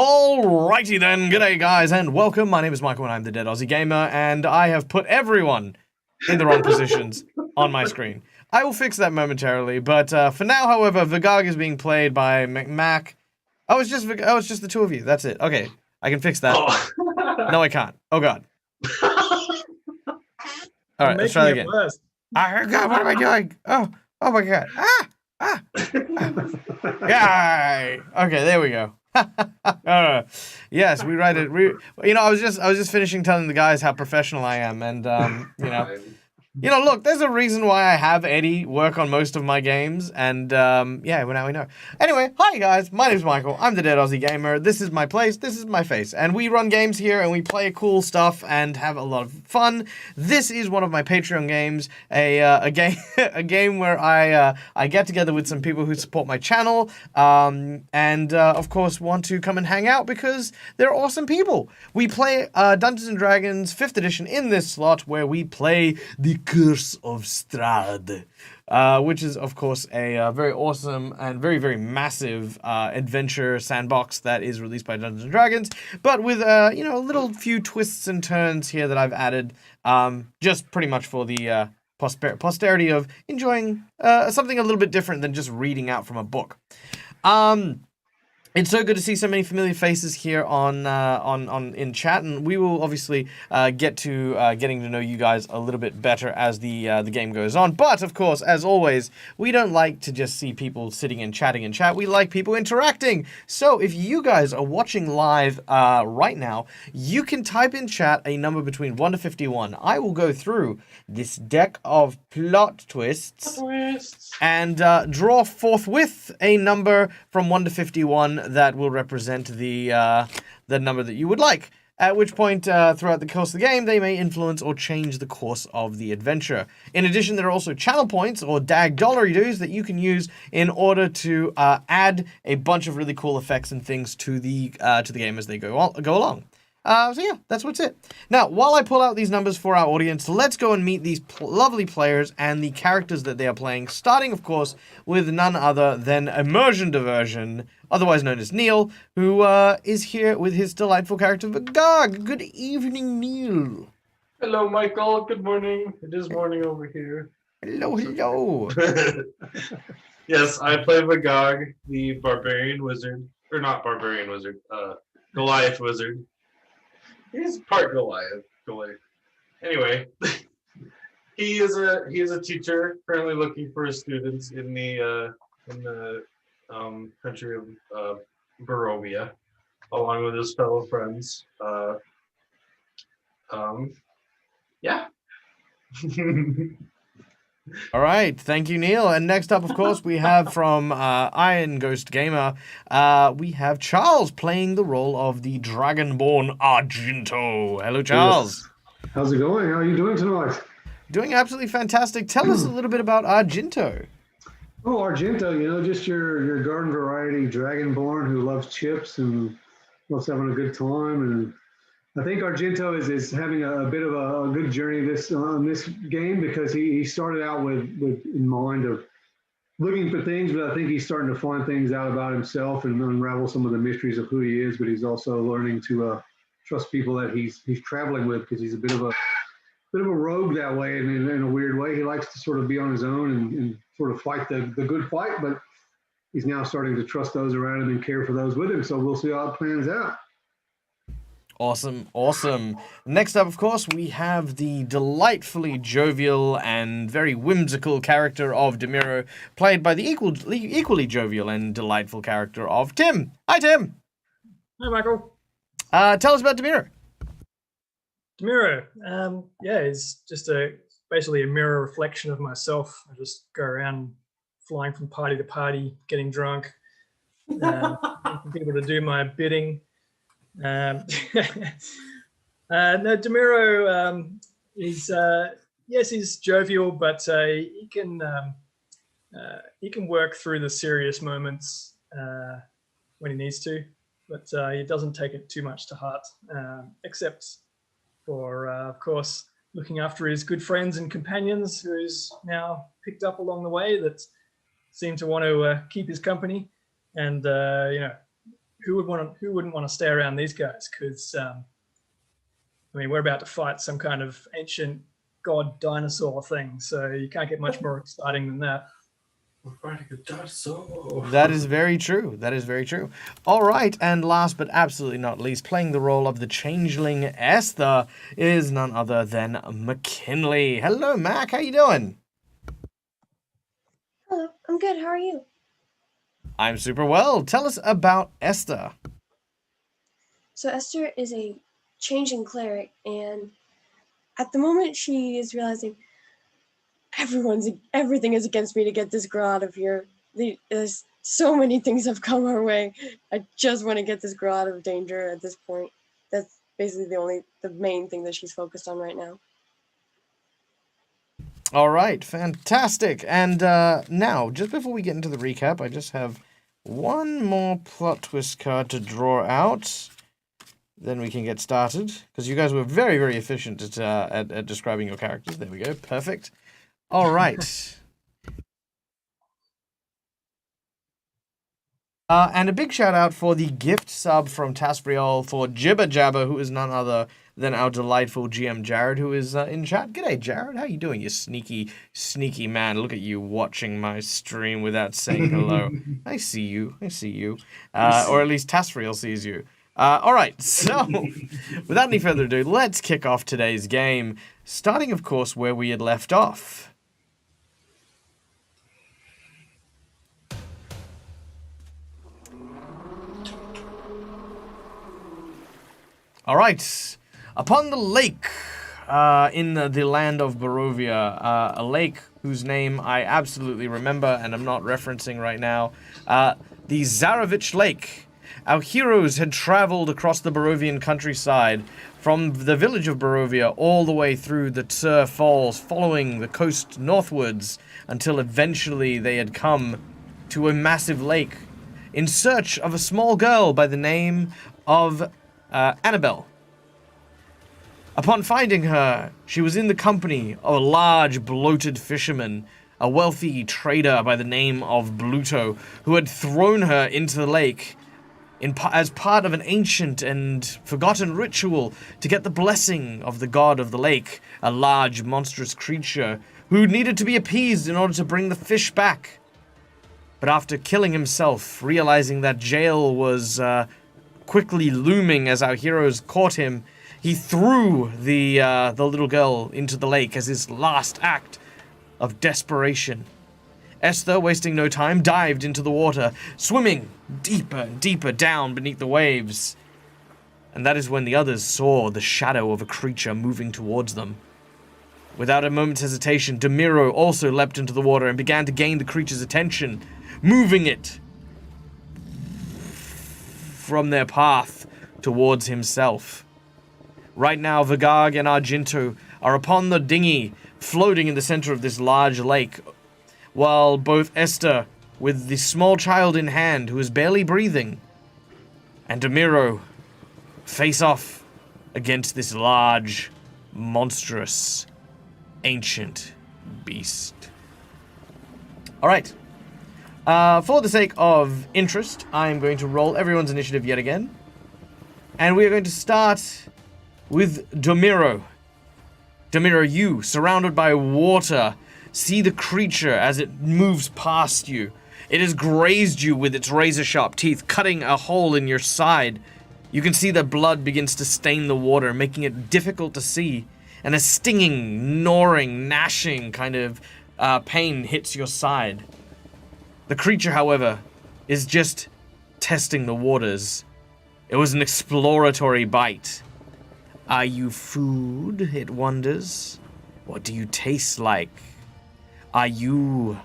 Alrighty then, g'day guys and welcome. My name is Michael and I'm the Dead Aussie Gamer, and I have put everyone in the wrong positions on my screen. I will fix that momentarily, but for now, however, Vigag is being played by Mac. Oh, it's just the two of you. That's it. Okay, I can fix that. Oh. No, I can't. Oh god. Alright, let's try that again. Oh god, what am I doing? Oh my god. Yay! Okay, there we go. Yes, we write it. I was just finishing telling the guys how professional I am, and look, there's a reason why I have Eddie work on most of my games, and yeah, well, now we know. Anyway, hi guys, my name's Michael. I'm the Dead Aussie Gamer. This is my place. This is my face, and we run games here, and we play cool stuff and have a lot of fun. This is one of my Patreon games, a game where I get together with some people who support my channel, and of course want to come and hang out because they're awesome people. We play Dungeons and Dragons 5th edition in this slot, where we play the Curse of Strahd, which is, of course, a very awesome and very, very massive adventure sandbox that is released by Dungeons & Dragons, but with, a little few twists and turns here that I've added, just pretty much for the posterity of enjoying something a little bit different than just reading out from a book. It's so good to see so many familiar faces here on in chat, and we will obviously get to getting to know you guys a little bit better as the game goes on. But of course, as always, we don't like to just see people sitting and chatting in chat. We like people interacting. So if you guys are watching live right now, you can type in chat a number between 1 to 51. I will go through this deck of plot twists and draw forthwith a number from 1 to 51 that will represent the number that you would like. At which point, throughout the course of the game, they may influence or change the course of the adventure. In addition, there are also channel points, or DAG dollary dues, that you can use in order to add a bunch of really cool effects and things to the game as they go along. So yeah, that's what's it. Now, while I pull out these numbers for our audience, let's go and meet these lovely players and the characters that they are playing, starting, of course, with none other than Immersion Diversion, otherwise known as Neil, who is here with his delightful character, Vigag. Good evening, Neil. Hello, Michael. Good morning. It is morning over here. Hello, hello. Yes, I play Vigag, the barbarian wizard, or not barbarian wizard, Goliath wizard. He's part Goliath. Anyway, he is a teacher currently looking for his students in the country of Barovia, along with his fellow friends. Yeah. All right, thank you, Neil. And next up, of course, we have from Iron Ghost Gamer, we have Charles playing the role of the Dragonborn Argento. Hello, Charles. Yes. How's it going? How are you doing tonight? Doing absolutely fantastic. Tell us a little bit about Argento. Oh, Argento, just your garden variety Dragonborn who loves chips and loves having a good time. And I think Argento is having a bit of a good journey on this game, because he started out with in mind of looking for things, but I think he's starting to find things out about himself and unravel some of the mysteries of who he is. But he's also learning to trust people that he's traveling with, because he's a bit of a rogue that way, and in a weird way, he likes to sort of be on his own and sort of fight the good fight. But he's now starting to trust those around him and care for those with him. So we'll see how it plans out. Awesome, awesome. Next up, of course, we have the delightfully jovial and very whimsical character of Demiro, played by the equally jovial and delightful character of Tim. Hi, Tim. Hi, Michael. Tell us about Demiro. Demiro, it's just basically a mirror reflection of myself. I just go around flying from party to party, getting drunk, people to do my bidding. No, Demiro, he's jovial, but he can work through the serious moments when he needs to, but he doesn't take it too much to heart, except for, of course, looking after his good friends and companions, who he's now picked up along the way, that seem to want to keep his company, and who wouldn't want to stay around these guys? Because I mean, we're about to fight some kind of ancient god dinosaur thing, so you can't get much more exciting than that. We're fighting a dinosaur. That is very true. That is very true. All right, and last but absolutely not least, playing the role of the changeling Esther is none other than McKinley. Hello, Mac. How you doing? Hello, I'm good. How are you? I'm super well. Tell us about Esther. So Esther is a changing cleric, and at the moment she is realizing everything is against me to get this girl out of here. There's so many things have come our way. I just want to get this girl out of danger at this point. That's basically the main thing that she's focused on right now. All right, fantastic. And now, just before we get into the recap, I just have one more plot twist card to draw out. Then we can get started, because you guys were very, very efficient at describing your characters. There we go. Perfect. All right. And a big shout out for the gift sub from Taspriol for Jibber Jabber, who is none other than our delightful GM Jared, who is in chat. G'day, Jared. How you doing, you sneaky, sneaky man? Look at you watching my stream without saying hello. I see you. I see you. Or at least Taspriol sees you. All right, so without any further ado, let's kick off today's game, starting, of course, where we had left off. All right, upon the lake in the land of Barovia, a lake whose name I absolutely remember and I'm not referencing right now, the Zarovich Lake. Our heroes had traveled across the Barovian countryside from the village of Barovia all the way through the Tsur Falls, following the coast northwards until eventually they had come to a massive lake in search of a small girl by the name of Annabelle. Upon finding her, she was in the company of a large, bloated fisherman, a wealthy trader by the name of Bluto, who had thrown her into the lake as part of an ancient and forgotten ritual to get the blessing of the god of the lake, a large, monstrous creature who needed to be appeased in order to bring the fish back. But after killing himself, realizing that jail was quickly looming as our heroes caught him, he threw the little girl into the lake as his last act of desperation. Esther, wasting no time, dived into the water, swimming deeper and deeper down beneath the waves. And that is when the others saw the shadow of a creature moving towards them. Without a moment's hesitation, Demiro also leapt into the water and began to gain the creature's attention, moving it from their path towards himself. Right now, Vigag and Argento are upon the dinghy, floating in the center of this large lake, while both Esther, with the small child in hand who is barely breathing, and Demiro face off against this large, monstrous, ancient beast. All right. For the sake of interest, I'm going to roll everyone's initiative yet again. And we are going to start with Demiro. Demiro, you, surrounded by water, see the creature as it moves past you. It has grazed you with its razor-sharp teeth, cutting a hole in your side. You can see that blood begins to stain the water, making it difficult to see. And a stinging, gnawing, gnashing kind of pain hits your side. The creature, however, is just testing the waters. It was an exploratory bite. Are you food, it wonders? What do you taste like? Are you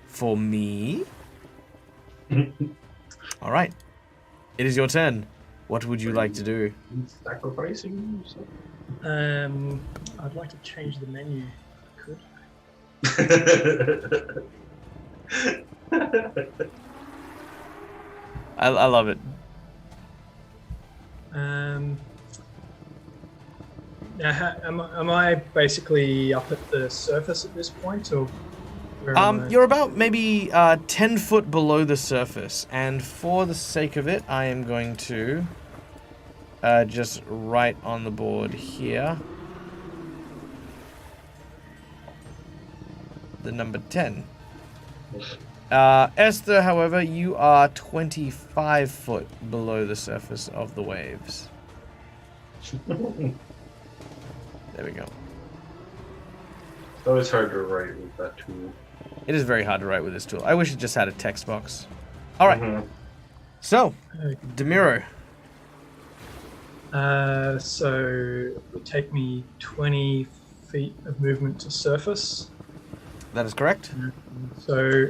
for me? All right. It is your turn. What would you like to do? Sacrificing yourself? I'd like to change the menu if I could. I love it. Now, am I basically up at the surface at this point, or Where am I? You're about maybe 10 foot below the surface, and for the sake of it, I am going to just write on the board here the number 10. Esther, however, you are 25 foot below the surface of the waves. There we go. It's always hard to write with that tool. It is very hard to write with this tool. I wish it just had a text box. All right. Mhm. So, Demiro. So it would take me 20 feet of movement to surface. That is correct. So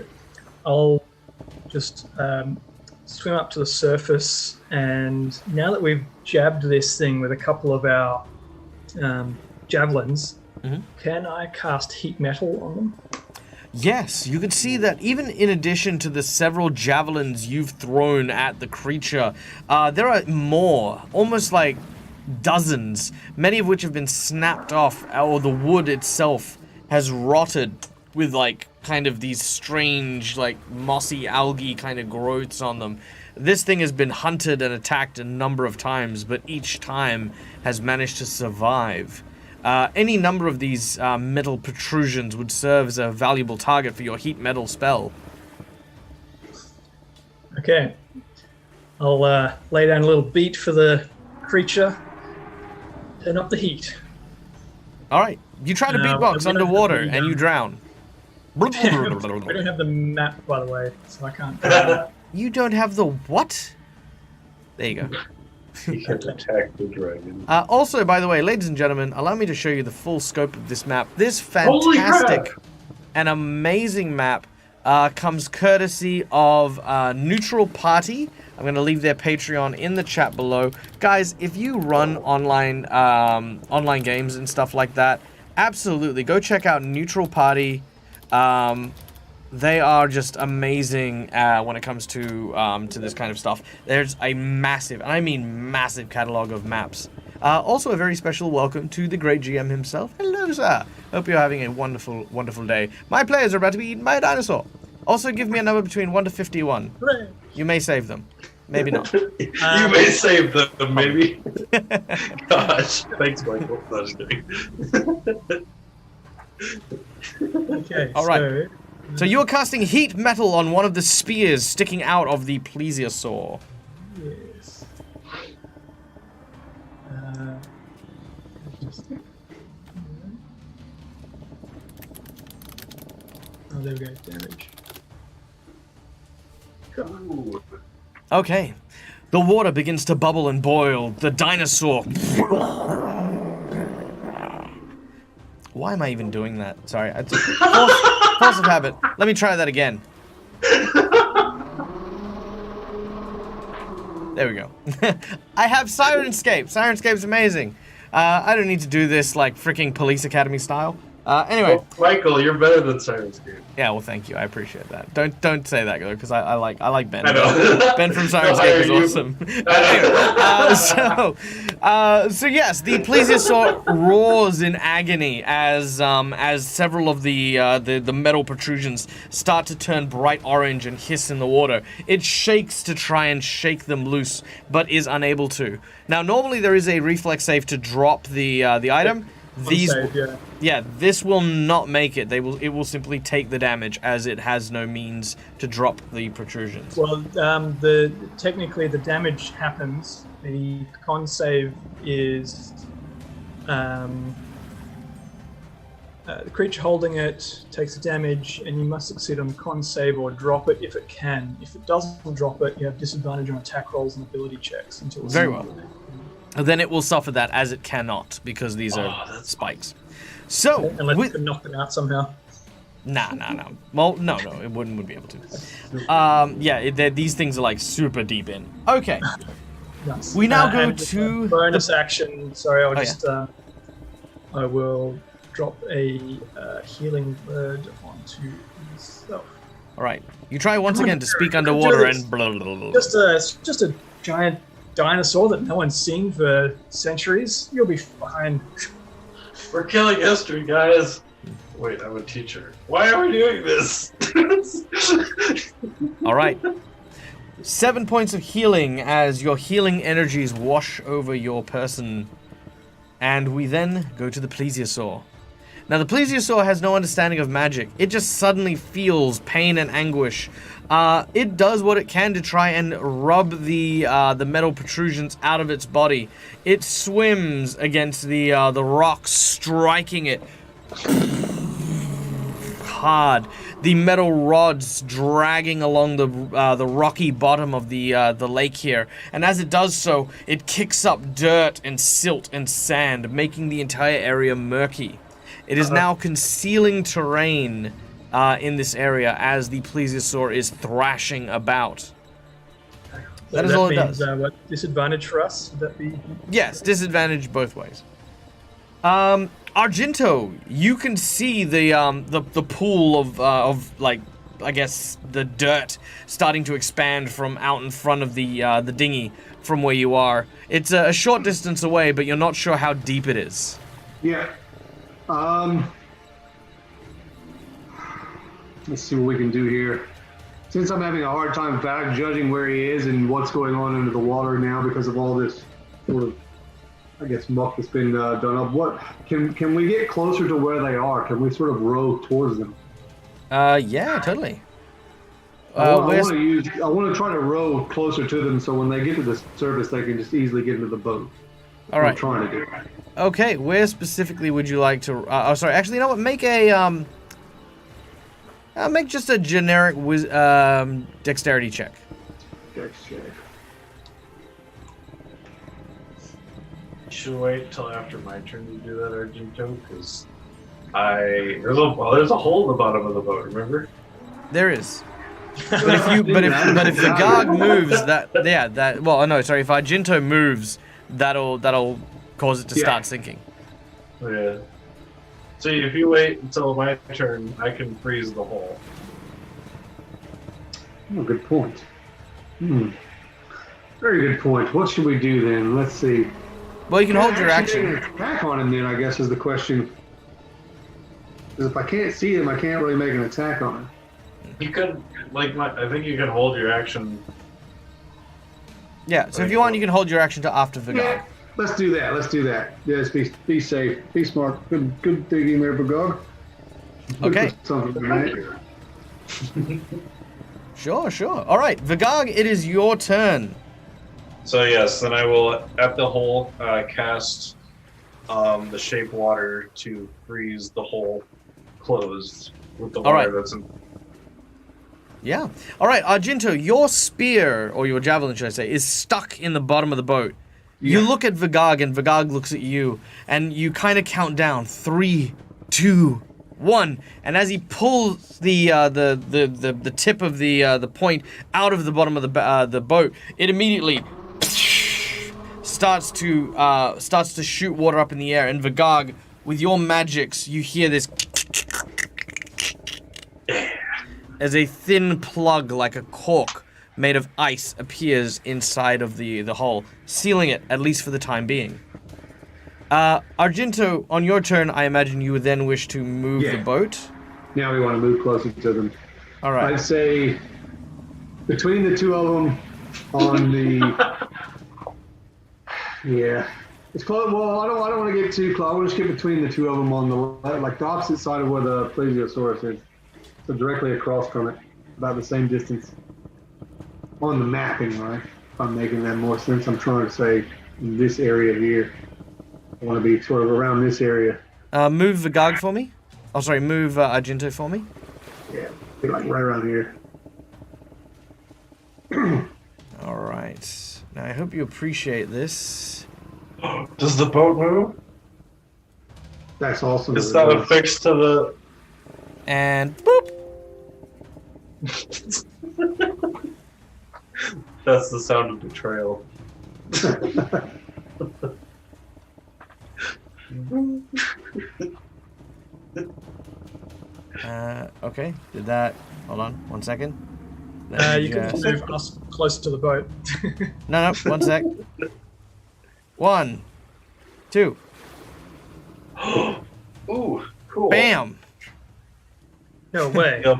I'll just swim up to the surface, and now that we've jabbed this thing with a couple of our javelins, can I cast heat metal on them? Yes, you can see that even in addition to the several javelins you've thrown at the creature, there are more, almost like dozens, many of which have been snapped off, or the wood itself has rotted with like kind of these strange like mossy algae kind of growths on them. This thing has been hunted and attacked a number of times, but each time has managed to survive. Any number of these metal protrusions would serve as a valuable target for your heat metal spell. Okay. I'll lay down a little beat for the creature. Turn up the heat. All right, you try to beatbox underwater and you drown. I don't have the map, by the way, so I can't do that. You don't have the what? There you go. You can attack the dragon. Also, by the way, ladies and gentlemen, allow me to show you the full scope of this map. This Holy fantastic crap! and amazing map comes courtesy of Neutral Party. I'm going to leave their Patreon in the chat below. Guys, if you run online online games and stuff like that, absolutely go check out Neutral Party. They are just amazing when it comes to this kind of stuff. There's a massive, and I mean massive, catalog of maps. Also, a very special welcome to the great GM himself. Hello, sir. Hope you're having a wonderful, wonderful day. My players are about to be eaten by a dinosaur. Also, give me a number between 1 to 51. Hooray. You may save them. Maybe not. You may save them, maybe. Gosh, thanks, Michael. No, just kidding. Okay, All right. So you're casting heat metal on one of the spears sticking out of the plesiosaur. Yes. Oh, there we go. Damage. Ooh. Okay. The water begins to bubble and boil. The dinosaur. Why am I even doing that? Sorry. Force of habit. Let me try that again. There we go. I have Sirenscape. Sirenscape's amazing. I don't need to do this like freaking Police Academy style. Anyway. Oh, Michael, you're better than Sirenscape. Yeah, well, thank you. I appreciate that. Don't say that, though, because I like Ben. I know. Ben from Sirenscape is awesome. So yes, the plesiosaur roars in agony as several of the metal protrusions start to turn bright orange and hiss in the water. It shakes to try and shake them loose, but is unable to. Now, normally there is a reflex save to drop the item. This will not make it. It will simply take the damage as it has no means to drop the protrusions. Well, technically the damage happens. The con save is the creature holding it takes the damage, and you must succeed on the con save or drop it if it can. If it doesn't drop it, you have disadvantage on attack rolls and ability checks until it's Very well. Then it will suffer that as it cannot, because these are spikes. So, unless you can knock them out somehow. Nah. Well, no, it wouldn't be able to. These things are like super deep in. Okay. Nice. We now go and to bonus action. Sorry, I will drop a healing word onto myself. All right. You try once again to speak underwater and blah, blah, blah. Just a giant dinosaur that no one's seen for centuries. You'll be fine. We're killing history, guys. Wait, I'm a teacher. Why are we doing this? All right. 7 points of healing as your healing energies wash over your person. And we then go to the plesiosaur. Now, the plesiosaur has no understanding of magic. It just suddenly feels pain and anguish. It does what it can to try and rub the metal protrusions out of its body. It swims against the rocks, striking it hard. The metal rods dragging along the rocky bottom of the lake here, and as it does so, it kicks up dirt and silt and sand, making the entire area murky. It is now concealing terrain in this area as the plesiosaur is thrashing about. That is all it does. What disadvantage for us? Would that be? Yes, disadvantage both ways. Argento, you can see the pool of like, I guess, the dirt starting to expand from out in front of the dinghy from where you are. It's a short distance away, but you're not sure how deep it is. Yeah. Let's see what we can do here. Since I'm having a hard time fact judging where he is and what's going on under the water now because of all this sort of, I guess, muck that's been done up. What can we get closer to where they are? Can we sort of row towards them? Yeah, totally. I want to try to row closer to them so when they get to the surface, they can just easily get into the boat. All right. I'm trying to do. Okay, where specifically would you like to? Sorry. Actually, you know what? Make just a generic dexterity check. Dex check. Should wait till after my turn to do that, Argento, because there's a hole in the bottom of the boat. Remember? There is. But if the Garg moves, if Argento moves, that'll cause it to start sinking. Yeah. So if you wait until my turn, I can freeze the hole. Oh, good point. Very good point. What should we do then? Let's see. Well, you can hold your action. Make an attack on him then, I guess, is the question. Because if I can't see him, I can't really make an attack on him. You could, I think you can hold your action. Yeah, so if you want, you can hold your action to after Vigard. Yeah, let's do that. Yes, be safe. Be smart. Good thinking there, Vigard. Okay. Something tonight. Sure. All right, Vigard, it is your turn. So yes, then I will, at the hole, cast the shape water to freeze the hole closed with the water that's in. Yeah. All right, Argento, your spear, or your javelin, should I say, is stuck in the bottom of the boat. You look at Vigard, and Vigard looks at you, and you kind of count down 3, 2, 1, and as he pulls the tip of the point out of the bottom of the boat, it immediately starts to shoot water up in the air. And Vigard, with your magics, you hear this as a thin plug like a cork made of ice appears inside of the hull, sealing it, at least for the time being. Argento, on your turn, I imagine you would then wish to move the boat. Now we want to move closer to them. All right. I'd say between the two of them on the... Yeah. It's close. Well, I don't want to get too close. I want to get between the two of them on the opposite side of where the plesiosaurus is. So directly across from it, about the same distance. On the mapping, right? If I'm making that more sense, I'm trying to say in this area here. I want to be sort of around this area. Move Vigard for me. Oh, sorry, move Argento for me. Yeah, be like right around here. All right. Now, I hope you appreciate this. Does the boat move? That's awesome. Is that affixed to the... And boop. That's the sound of betrayal. Okay. Did that. Hold on. 1 second. You can move us closer to the boat. No. 1 sec. 1, 2. Ooh, cool. Bam. No way. You'll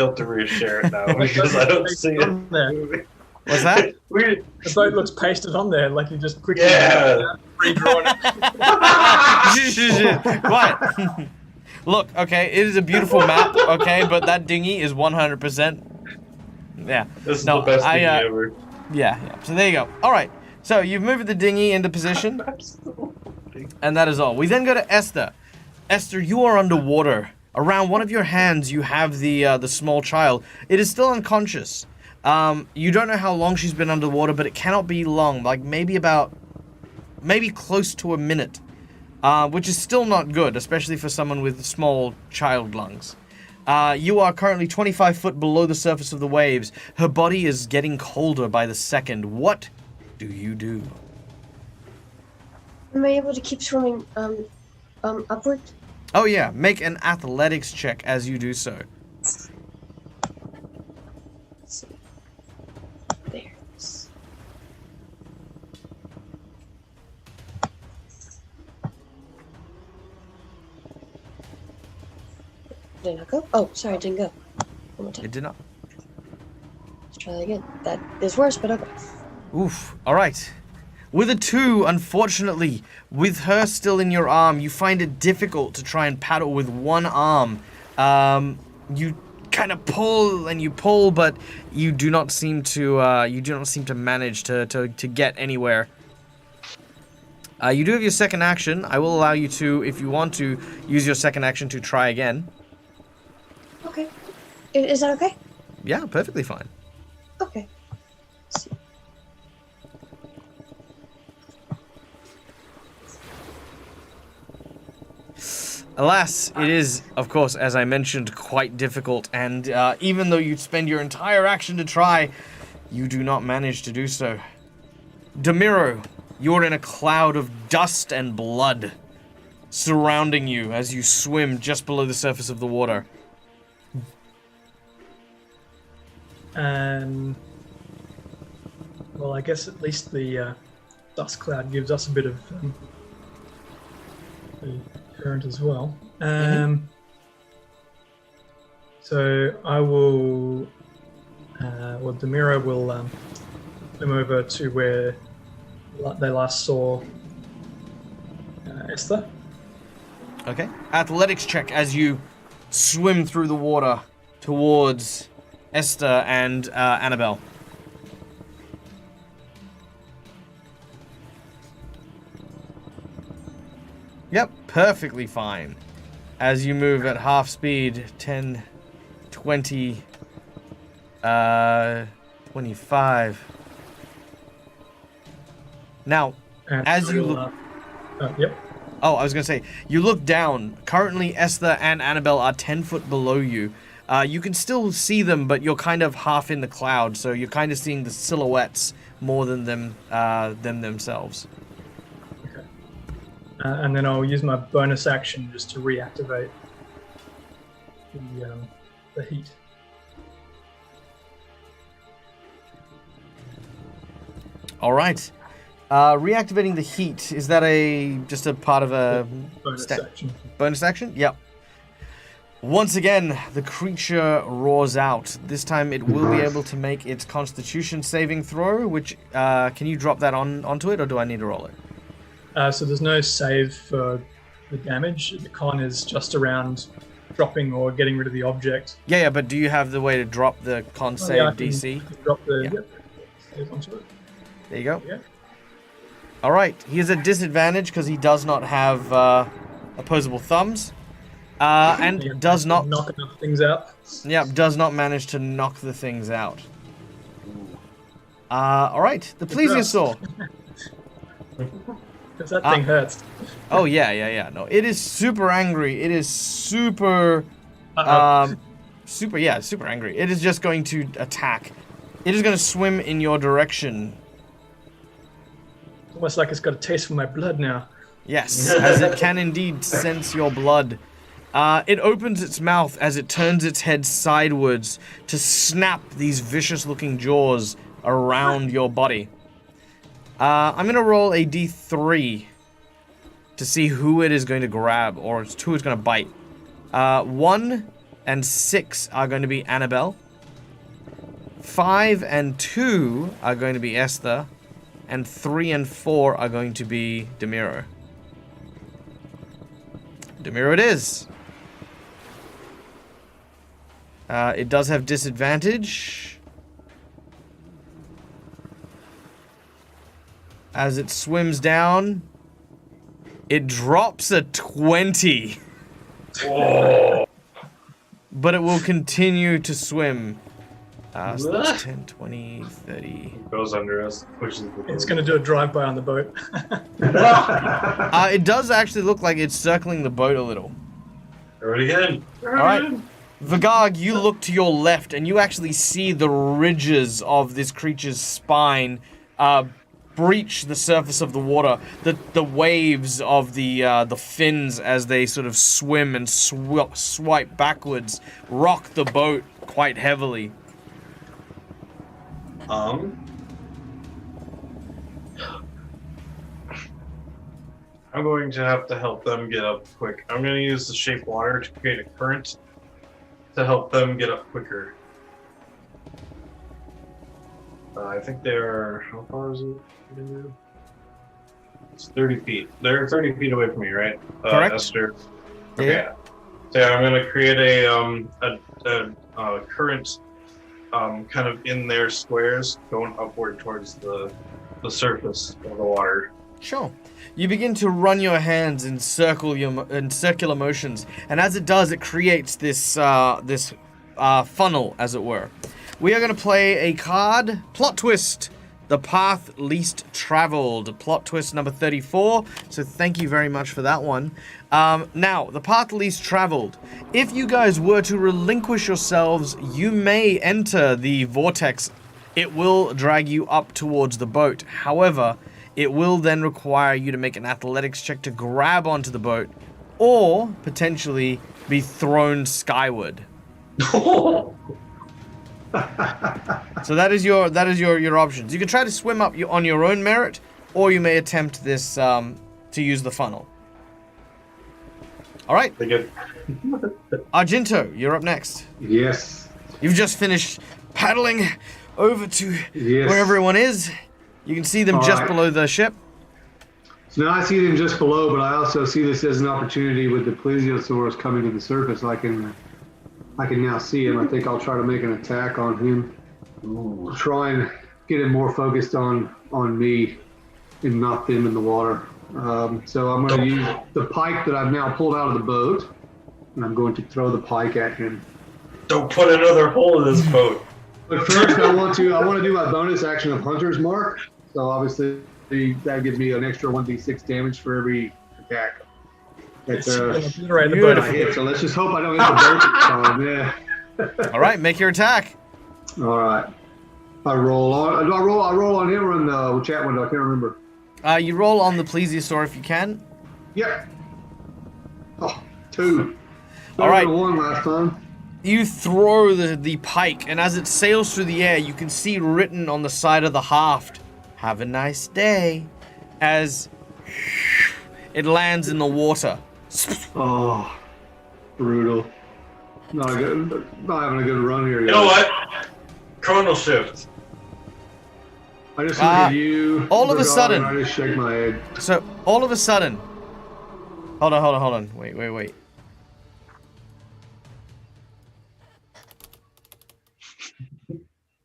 have to reshare it now because I don't see it. On there. What's that? Weird. The boat looks pasted on there, like you just quickly Yeah. redrawn it. Quiet. Look, okay, it is a beautiful map, okay, but that dinghy is 100%. Yeah. This is the best thing ever. Yeah. So there you go. All right. So you've moved the dinghy into position, and that is all. We then go to Esther. Esther, you are underwater. Around one of your hands, you have the small child. It is still unconscious. You don't know how long she's been underwater, but it cannot be long. Like maybe close to a minute, which is still not good, especially for someone with small child lungs. You are currently 25 foot below the surface of the waves. Her body is getting colder by the second. What do you do? Am I able to keep swimming upward? Oh yeah, make an athletics check as you do so. Let's see. There's. Did I go? Oh, sorry, I didn't go. One more time. It did not. Let's try that again. That is worse, but okay. Oof. All right. With a 2, unfortunately, with her still in your arm, you find it difficult to try and paddle with one arm. You kind of pull and you pull, but you do not seem to manage to get anywhere. You do have your second action. I will allow you to, if you want to, use your second action to try again. Okay. Is that okay? Yeah, perfectly fine. Okay. Let's see. Alas, it is, of course, as I mentioned, quite difficult, and even though you'd spend your entire action to try, you do not manage to do so. Demiro, you're in a cloud of dust and blood surrounding you as you swim just below the surface of the water. Well, I guess at least the dust cloud gives us a bit of the current as well. So I will, Demira will swim over to where they last saw Esther. Okay. Athletics check as you swim through the water towards Esther and Annabelle. Yep, perfectly fine. As you move at half speed, 10, 20, 25. Now, And as you we'll, look... Yep. Oh, I was going to say, you look down. Currently, Esther and Annabelle are 10 foot below you. You can still see them, but you're kind of half in the cloud, so you're kind of seeing the silhouettes more than them themselves. Okay. And then I'll use my bonus action just to reactivate the heat. All right. Reactivating the heat, is that just a part of a Bonus action. bonus action? Yep. Once again, the creature roars out. This time it will be able to make its constitution saving throw, which, can you drop that onto it, or do I need to roll it? So there's no save for the damage. The con is just around dropping or getting rid of the object. Yeah, but do you have the way to drop the con save Yeah, I can DC? Drop the Yeah. save onto it. There you go. Yeah. All right, he is at disadvantage because he does not have opposable thumbs, and Yeah, does not. knock enough things out. Yep, does not manage to knock the things out. All right, the plesiosaur. Because that thing hurts. Oh yeah. No, it is super angry. It is super, Uh-oh. super angry. It is just going to attack. It is going to swim in your direction. Almost like it's got a taste for my blood now. Yes, as it can indeed sense your blood. It opens its mouth as it turns its head sidewards to snap these vicious-looking jaws around your body. I'm going to roll a d3 to see who it is going to grab, or who it's going to bite. 1 and 6 are going to be Annabelle. 5 and 2 are going to be Esther. And 3 and 4 are going to be Demiro. Demiro it is. It does have disadvantage. As it swims down, it drops a 20. Oh. But it will continue to swim. So that's 10, 20, 30. Goes under us, pushes the It's boat. going to do a drive-by on the boat. It does actually look like it's circling the boat a little. Throw it again. All right. Vigag, you look to your left and you actually see the ridges of this creature's spine breach the surface of the water. The waves of the fins as they sort of swim and swipe backwards rock the boat quite heavily. I'm going to have to help them get up quick. I'm going to use the shape water to create a current to help them get up quicker. I think they're... How far is it? It's 30 feet. They're 30 feet away from me, right? Correct. Esther. Yeah. Okay. So yeah, I'm going to create a current kind of in their squares going upward towards the surface of the water. Sure. You begin to run your hands in circular motions, and as it does, it creates this funnel, as it were. We are going to play a card, Plot Twist, the path least traveled, plot twist number 34. So thank you very much for that one. Now, the path least traveled. If you guys were to relinquish yourselves, you may enter the vortex. It will drag you up towards the boat. However, it will then require you to make an athletics check to grab onto the boat, or potentially be thrown skyward. So that is your options. You can try to swim up on your own merit, or you may attempt this to use the funnel. All right. Argento, you're up next. Yes. You've just finished paddling over to where everyone is. You can see them just below the ship. So now I see them just below, but I also see this as an opportunity with the plesiosaurus coming to the surface. I can now see him. I think I'll try to make an attack on him. Try and get him more focused on me and not them in the water. So I'm going to use the pike that I've now pulled out of the boat, and I'm going to throw the pike at him. Don't put another hole in this boat. But first, I want to do my bonus action of Hunter's Mark. So obviously that gives me an extra 1d6 damage for every attack. That's Obliterate the boat. I hit, so let's just hope I don't hit the boat this time. Yeah. All right, make your attack. All right. I roll on. Do I roll on him or in the chat window? I can't remember. You roll on the plesiosaur if you can. Yep. Oh, 2. All right. 1 last time. You throw the pike, and as it sails through the air, you can see written on the side of the haft, "Have a nice day," as it lands in the water. Oh, brutal. Not having a good run here. You know what? Chronal shift. I just look at you. All of a sudden. I just shake my head. So, all of a sudden... Hold on. Wait.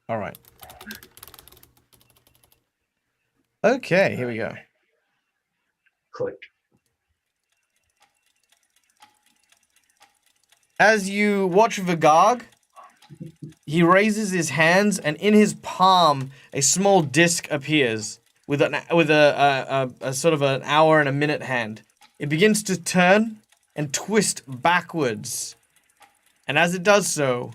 All right. Okay, here we go. Click. As you watch Vigag, he raises his hands, and in his palm, a small disc appears with a sort of an hour and a minute hand. It begins to turn and twist backwards, and as it does so,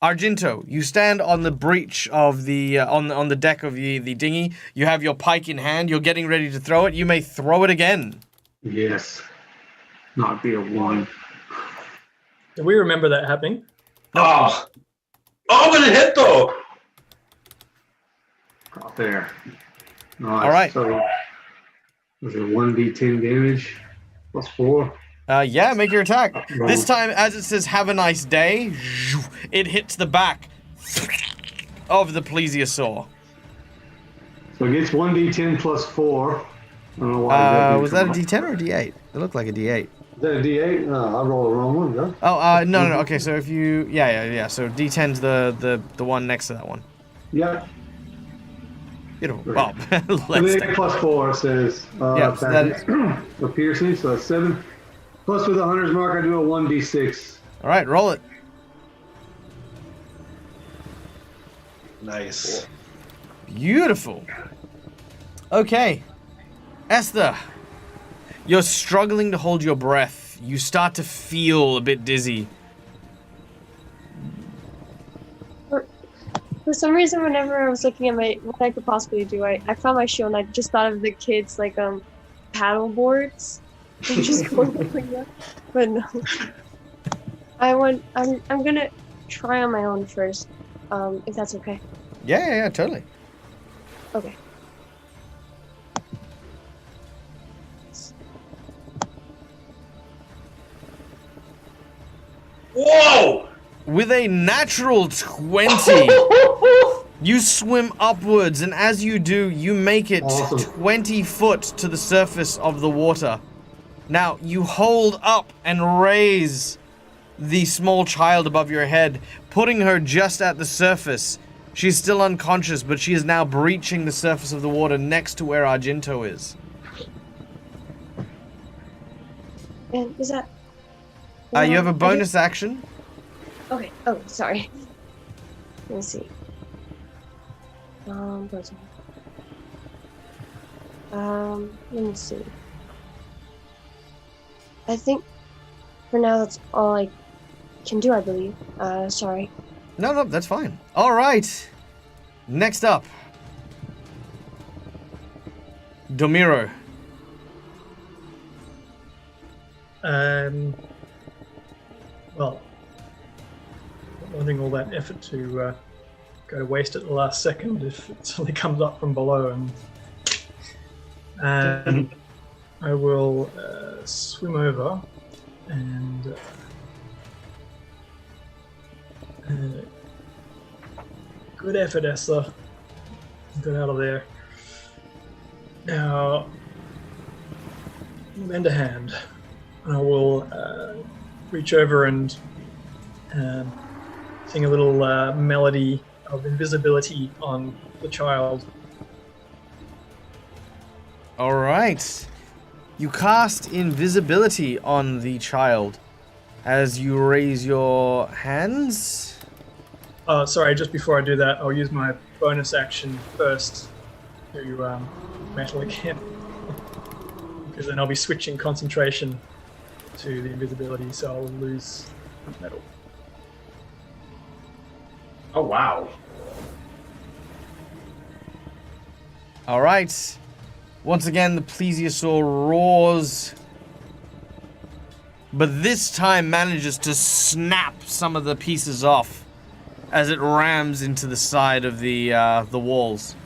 Argento, you stand on the breach of the on the deck of the dinghy. You have your pike in hand. You're getting ready to throw it. You may throw it again. Yes. Not be a 1. Do we remember that happening? Oh, but it hit though. Out there. Nice. All right. So, Was it 1d10 damage plus 4? Yeah, make your attack. Roll. This time, as it says, have a nice day, it hits the back of the plesiosaur. So it gets 1d10 plus 4. I don't know why. Was that a D10 or a D8? It looked like a D8. Is that a d8? No, I rolled the wrong one, though. Oh, no. Okay, so if you, yeah. So D10's the one next to that one. Yeah. Beautiful. Right. Well, So let's. the plus 4 says Yeah, so that is- for piercing, so that's 7. Plus with the hunter's mark, I do a 1d6. All right, roll it. Nice. Beautiful. Okay, Esther, you're struggling to hold your breath. You start to feel a bit dizzy. For some reason, whenever I was looking at what I could possibly do, I found my shield and I just thought of the kids like paddle boards. And just going between them. But no. I'm gonna try on my own first, if that's okay. Yeah, totally. Okay. Whoa! With a natural 20, you swim upwards, and as you do, you make it Awesome. 20 foot to the surface of the water. Now, you hold up and raise the small child above your head, putting her just at the surface. She's still unconscious, but she is now breaching the surface of the water next to where Argento is. And is that? You have a I bonus action. Okay. Oh, sorry. Let me see. Bonus. Let me see. I think for now that's all I can do, I believe. Sorry. No, that's fine. All right. Next up, Domiro. Well, not wanting all that effort to go to waste at the last second if it suddenly comes up from below, and I will swim over and good effort, Esther. Get out of there. Now, lend a hand. I will reach over and sing a little melody of invisibility on the child. All right. You cast invisibility on the child as you raise your hands. Sorry, just before I do that, I'll use my bonus action first to metal again. Because then I'll be switching concentration to the invisibility, so I'll lose metal. Oh, wow. All right. Once again, the plesiosaur roars, but this time manages to snap some of the pieces off as it rams into the side of the walls.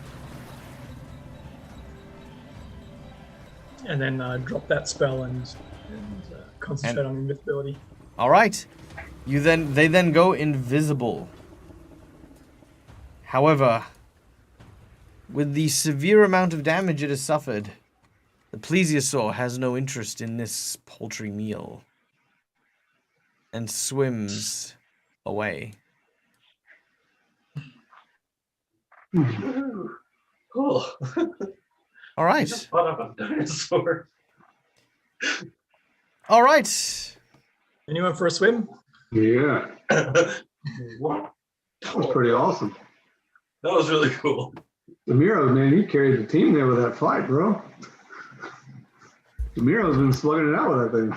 And then drop that spell and concentrate on invisibility. All right. They then go invisible. However, with the severe amount of damage it has suffered, the plesiosaur has no interest in this paltry meal and swims away. Cool. All right. Just fought up a dinosaur. All right. Anyone for a swim? Yeah, What? that was pretty awesome. That was really cool. Demiro, man, you carried the team there with that fight, bro. Demiro's been slugging it out with that thing.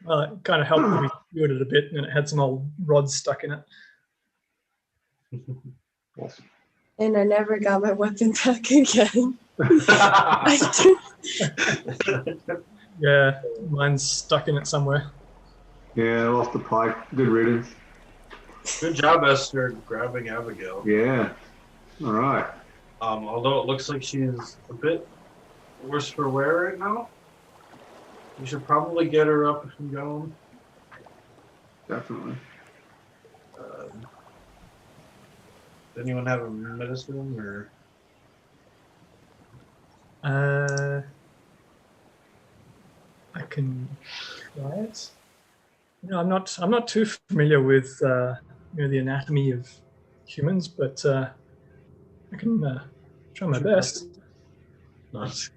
Well, it kind of helped me do it a bit, and it had some old rods stuck in it. Awesome. And I never got my weapon back again. I Yeah, mine's stuck in it somewhere. Yeah, I lost the pike. Good riddance. Good job, Esther, grabbing Abigail. Yeah. All right. Although it looks like she's a bit worse for wear right now, we should probably get her up and going. Definitely. Does anyone have a medicine or? I can try it. I'm not too familiar with the anatomy of humans, but I can try my best. Nice.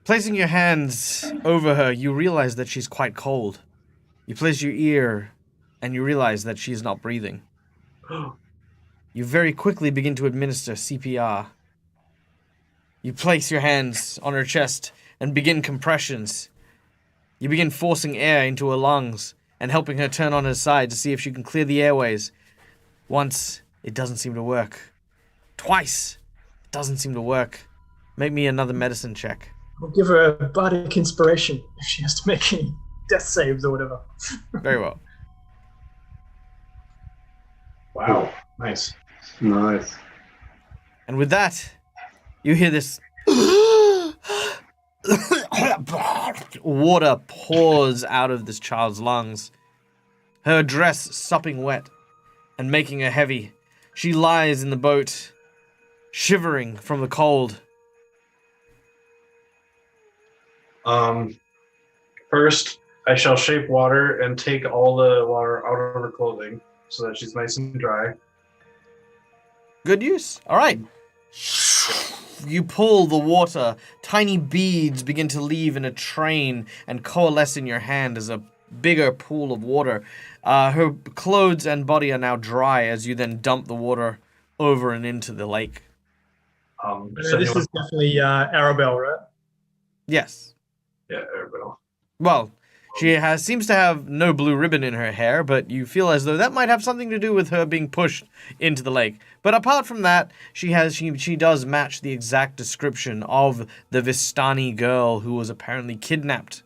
Placing your hands over her, you realize that she's quite cold. You place your ear, and you realize that she is not breathing. You very quickly begin to administer CPR. You place your hands on her chest and begin compressions. You begin forcing air into her lungs and helping her turn on her side to see if she can clear the airways. Once, it doesn't seem to work. Twice, it doesn't seem to work. Make me another medicine check. I'll give her a bardic inspiration if she has to make any death saves or whatever. Very well. Wow. Nice. Nice. And with that, you hear this water pours out of this child's lungs. Her dress sopping wet and making her heavy. She lies in the boat, shivering from the cold. First, I shall shape water and take all the water out of her clothing so that she's nice and dry. Good use. All right. You pull the water. Tiny beads begin to leave in a train and coalesce in your hand as a bigger pool of water. Her clothes and body are now dry as you then dump the water over and into the lake. This is definitely Arabelle, right? Yes. Yeah, Arabelle. Well, she seems to have no blue ribbon in her hair, but you feel as though that might have something to do with her being pushed into the lake. But apart from that, she does match the exact description of the Vistani girl who was apparently kidnapped.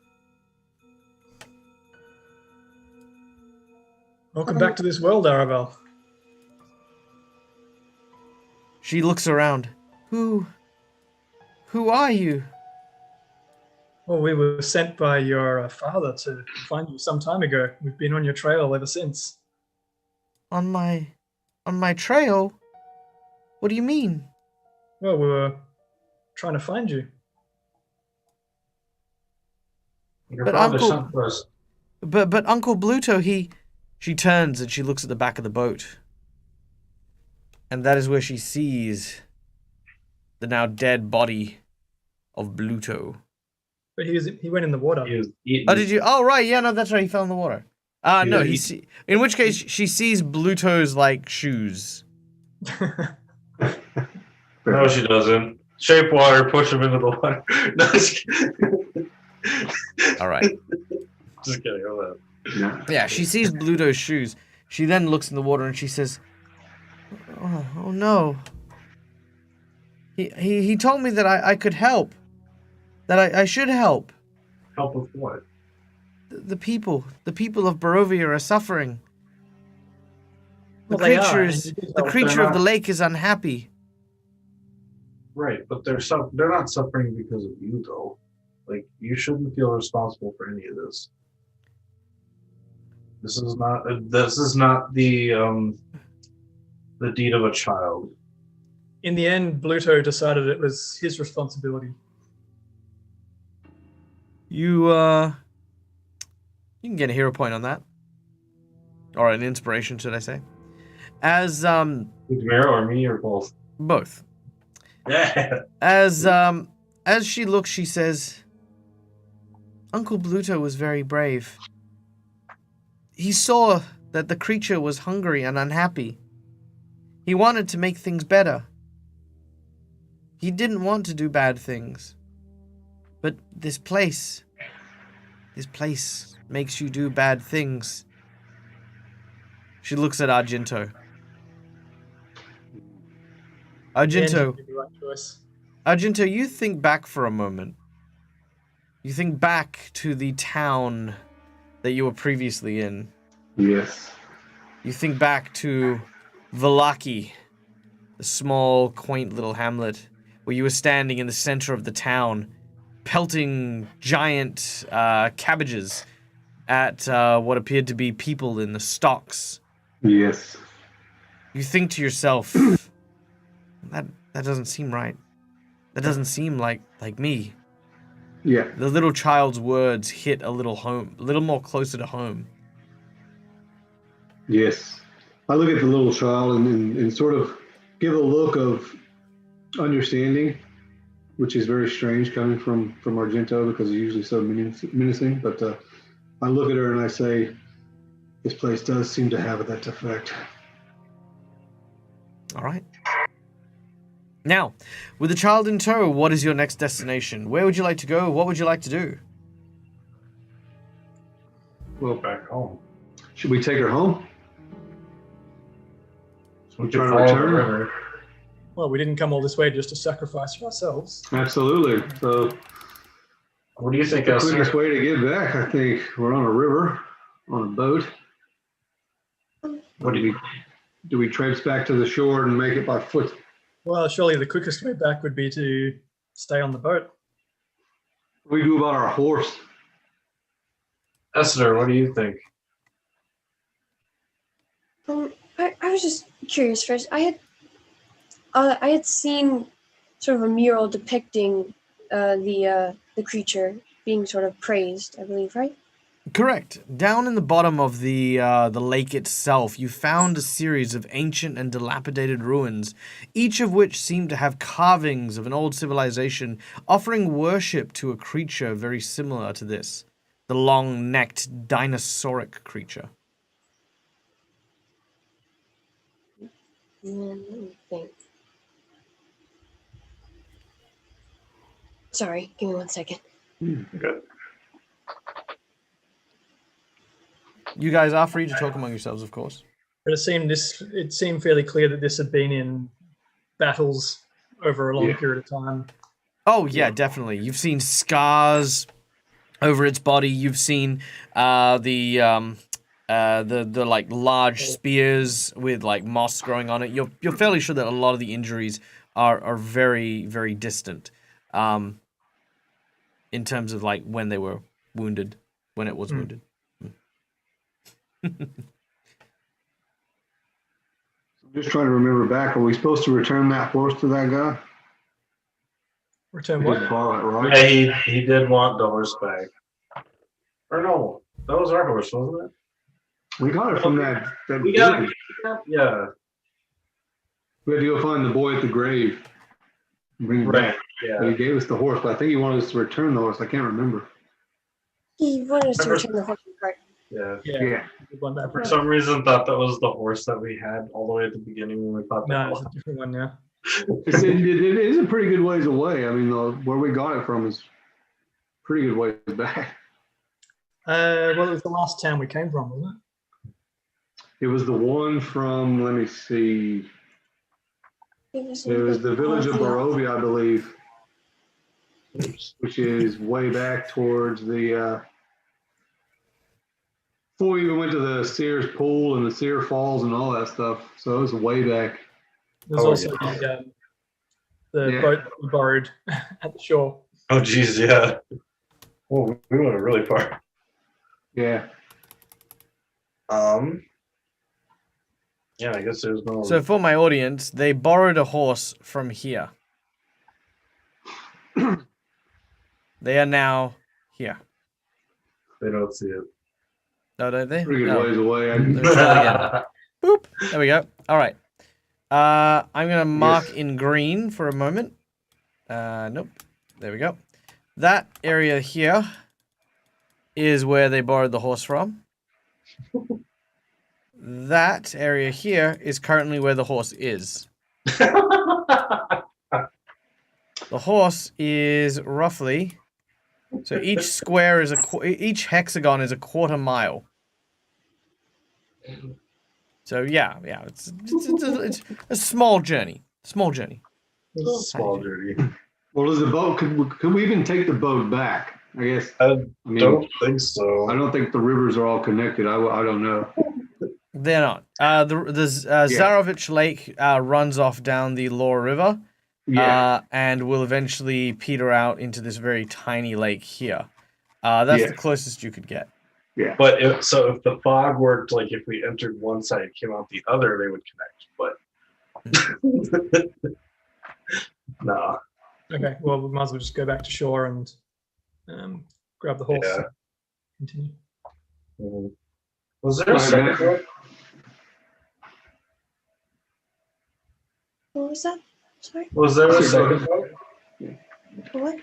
Welcome back to this world, Arabelle. She looks around. Who are you? Well, we were sent by your father to find you some time ago. We've been on your trail ever since. On my trail? What do you mean? Well, we were trying to find you. Your But father Uncle- sent for us. But Uncle Bluto, She turns and she looks at the back of the boat. And that is where she sees the now dead body of Bluto. But he went in the water. He was eating. Oh, did you? Oh, right. Yeah, no, that's right. He fell in the water. No, Yeah, in which case, she sees Bluto's, shoes. No, she doesn't. Shape water, push him into the water. No, just kidding. All right. Just kidding. Hold on. Yeah. Yeah, she sees Bluto's shoes. She then looks in the water and she says, oh no. He told me that I could help. That I should help. Help with what? The people of Barovia are suffering. The Well, they are, creatures, and you did the help. creature They're of the not- lake is unhappy. Right, but they're not suffering because of you, though. Like, you shouldn't feel responsible for any of this. This is not the deed of a child. In the end, Bluto decided it was his responsibility. You can get a hero point on that. Or an inspiration, should I say. As, Demira or me or both? both. Yeah. As she looks, she says, Uncle Bluto was very brave. He saw that the creature was hungry and unhappy. He wanted to make things better. He didn't want to do bad things. But this place makes you do bad things. She looks at Argento. In the end, he Argento, made the right choice. Argento, you think back for a moment. You think back to the town that you were previously in. Yes. You think back to Valaki, the small, quaint little hamlet where you were standing in the center of the town, pelting giant cabbages at what appeared to be people in the stocks. Yes. You think to yourself, that doesn't seem right. That doesn't seem like me. Yeah. The little child's words hit a little more closer to home. Yes. I look at the little child and sort of give a look of understanding, which is very strange coming from Argento because he's usually so menacing. But I look at her and I say, this place does seem to have that effect. All right. Now, with the child in tow, what is your next destination? Where would you like to go? What would you like to do? Well, Back home. should we take her home? We Try could to follow the return? river. Well, we didn't come all this way just to sacrifice for ourselves. Absolutely. So What do you think, the Esther? quickest way to get back, I think, we're on a river, on a boat. What do you? Do we traipse back to the shore and make it by foot? Well, surely the quickest way back would be to stay on the boat. What do we do about our horse? Esther, what do you think? I was just curious first. I had seen sort of a mural depicting the creature being sort of praised, I believe, right? Correct. Down in the bottom of the lake itself, you found a series of ancient and dilapidated ruins, each of which seemed to have carvings of an old civilization offering worship to a creature very similar to this, the long-necked dinosauric creature. Let me think. Sorry, give me 1 second. Good. You guys are free to talk among yourselves, of course. But it seemed fairly clear that this had been in battles over a long period of time. Oh yeah, definitely. You've seen scars over its body. You've seen the like large spears with like moss growing on it. You're fairly sure that a lot of the injuries are very, very distant, in terms of like when they were wounded, when it was wounded. I'm just trying to remember back. Are we supposed to return that horse to that guy? Return We what? didn't borrow it, right? Yeah, he did want the horse back. Or no, that was our horse, wasn't it? We got it from that We got village. it. Yeah. We had to go find the boy at the grave. And bring him Right. back. But Yeah. he gave us the horse, but I think he wanted us to return the horse. I can't remember. He wanted us to return the horse and cart. Yeah. Yeah. Good one back. For some reason, thought that was the horse that we had all the way at the beginning when we thought that No, it's was. a different one now. It is a pretty good ways away. I mean, where we got it from is pretty good ways back. Well, it was the last town we came from, wasn't it? It was the one from, let me see, it was the village of Barovia, I believe, which is way back towards the, before we even went to the Sears Pool and the Sear Falls and all that stuff. So it was way back. There's Oh, also the Yeah. boat we borrowed at the shore. Oh, geez, yeah. Oh, we went really far. Yeah. Yeah, I guess there's no. So for my audience, they borrowed a horse from here. They are now here. They don't see it. No, don't they? Pretty good No. ways away. They're trying again. Boop. There we go. All right. I'm going to mark Yes. in green for a moment. Nope. There we go. That area here is where they borrowed the horse from. That area here is currently where the horse is. The horse is roughly... So each square is each hexagon is a quarter mile. So yeah, it's a small journey. Small journey. Small journey. Well, is the boat, could we even take the boat back? I guess. I I mean, don't think so. I don't think the rivers are all connected. I don't know. They're not. Zarovich Lake runs off down the Lower River. Yeah. And will eventually peter out into this very tiny lake here. That's the closest you could get. Yeah. But if the fog worked, like if we entered one side, came out the other, they would connect. But no. Okay, well, we might as well just go back to shore and grab the horse. Yeah. And continue. Mhm. Was there a second boat? What was that? Sorry. Was there a second boat? What?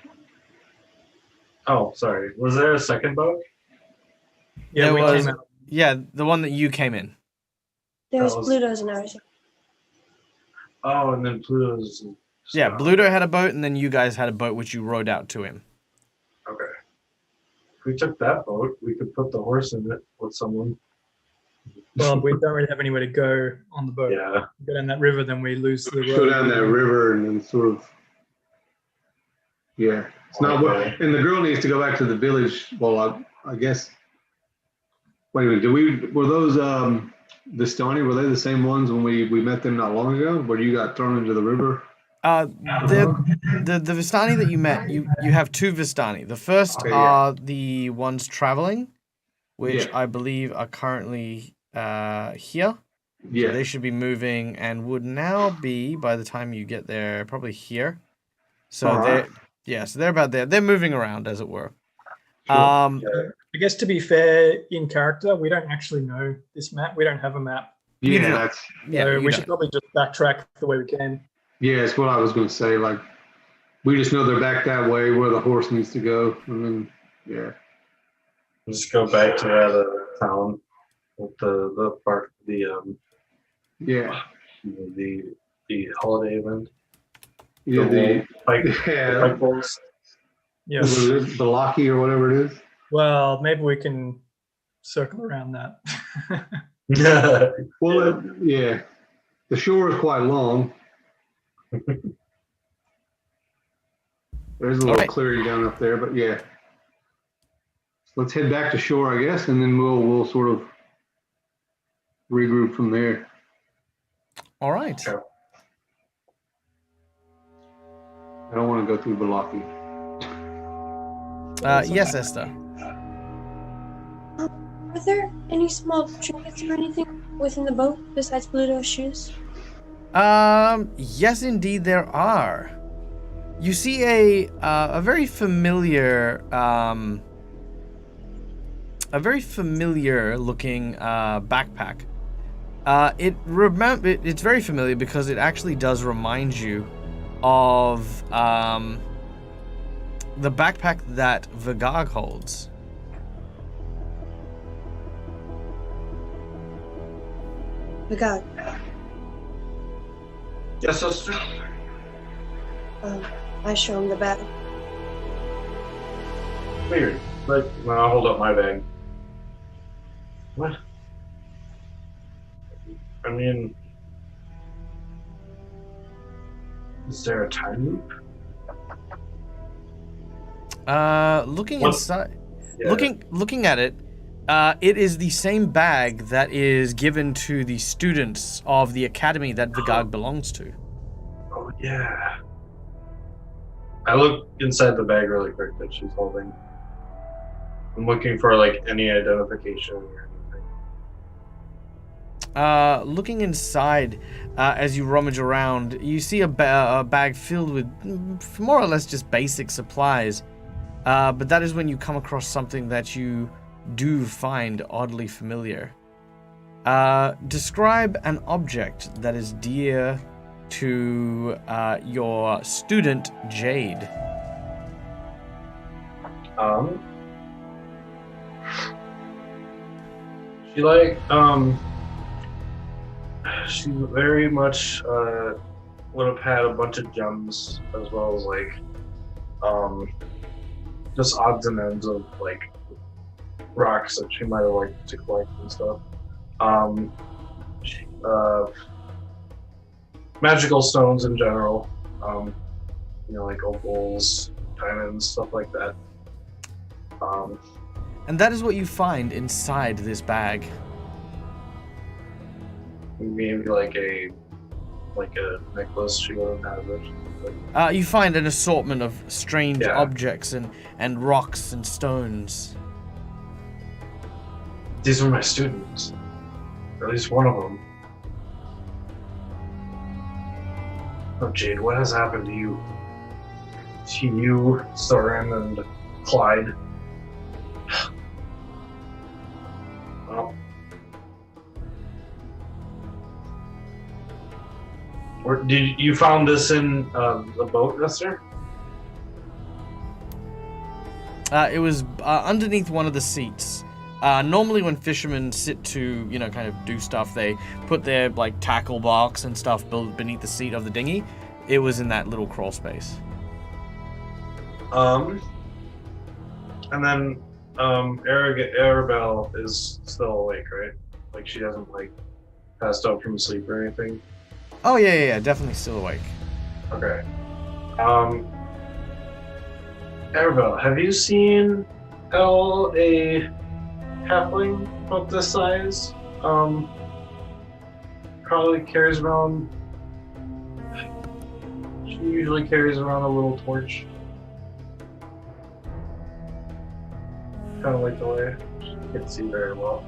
Oh, sorry. Was there a second boat? Yeah, There we was- came out. Yeah, the one that you came in. There was That was- Pluto's and everything. Oh, and then Pluto's. Yeah, Bluto had a boat, and then you guys had a boat which you rowed out to him. Okay. If we took that boat, we could put the horse in it with someone. Well, we don't really have anywhere to go on the boat. Yeah. Go down that river, then we lose the road. Go down that river and then sort of. Yeah, it's not what. And the girl needs to go back to the village. Well, I guess. Wait a minute. Were those Vistani? Were they the same ones when we met them not long ago? Where you got thrown into the river? The Vistani that you met, you have two Vistani. The first Okay, yeah. are the ones traveling, which Yeah. I believe are currently here. Yeah. So they should be moving and would now be, by the time you get there, probably here. So Alright. so they're about there. They're moving around, as it were. Sure. I guess to be fair, in character, we don't actually know this map. We don't have a map. You Yeah, do. that's So you we should don't. probably just backtrack the way we can. yeah, it's what I was going to say. Like, we just know they're back that way where the horse needs to go, and then yeah. Just go back to that town with the park, Yeah. the holiday event. Yeah, the Pike yeah, Bulls. Yeah. what is it, Balaki or whatever it is. Well, maybe we can circle around that. Well, yeah, the shore is quite long. There's a little Alright. clearing down up there, but yeah. Let's head back to shore, I guess, and then we'll sort of regroup from there. All right. Sure. I don't want to go through Balaki. Yes, Esther. Are there any small trinkets or anything within the boat besides Pluto's shoes? Yes, indeed, there are. You see a very familiar looking backpack. It's very familiar because it actually does remind you of the backpack that Vigag holds. The god. Yes, sister. I show him the bag. Weird. Like, when I hold up my bag. What? I mean, is there a time loop? Looking What? inside, Yeah. looking at it, it is the same bag that is given to the students of the academy that Vigag belongs to. Oh yeah. I look inside the bag really quick that she's holding. I'm looking for like any identification or anything. Looking inside, as you rummage around, you see a bag filled with more or less just basic supplies. But that is when you come across something that you do find oddly familiar. Describe an object that is dear to your student, Jade. She she very much would have had a bunch of gems as well as like just odds and ends of like rocks that she might have liked to collect and stuff. Magical stones in general, like opals, diamonds, stuff like that. And that is what you find inside this bag. Maybe like a necklace she wouldn't have it. You find an assortment of strange Yeah. objects and rocks and stones. These are my students. Or at least one of them. Oh, Jade, what has happened to you? To you, Soren, and Clyde? Well, did you found this in the boat, Mister? It was underneath one of the seats. Normally when fishermen sit to, kind of do stuff, they put their, tackle box and stuff beneath the seat of the dinghy. It was in that little crawl space. And then, Arabelle is still awake, right? Like, she hasn't, passed out from sleep or anything? Oh, yeah, definitely still awake. Okay. Arabelle, have you seen how a halfling of this size, probably carries around, she usually carries around a little torch. Kind of like the way she can't see very well.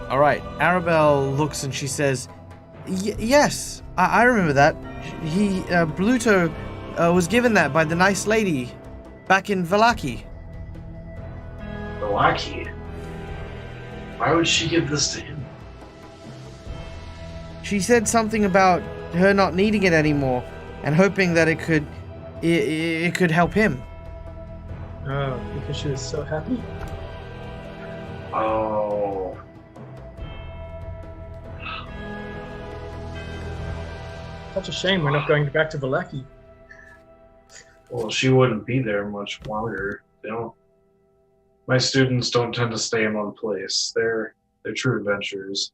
All right, Arabelle looks and she says, yes, I remember that. Bluto was given that by the nice lady back in Vallaki. Vallaki? Why would she give this to him? She said something about her not needing it anymore and hoping that it could help him. Oh, because she was so happy. Oh. Such a shame we're not going back to Vallaki. Well, she wouldn't be there much longer. My students don't tend to stay in one place. They're true adventurers.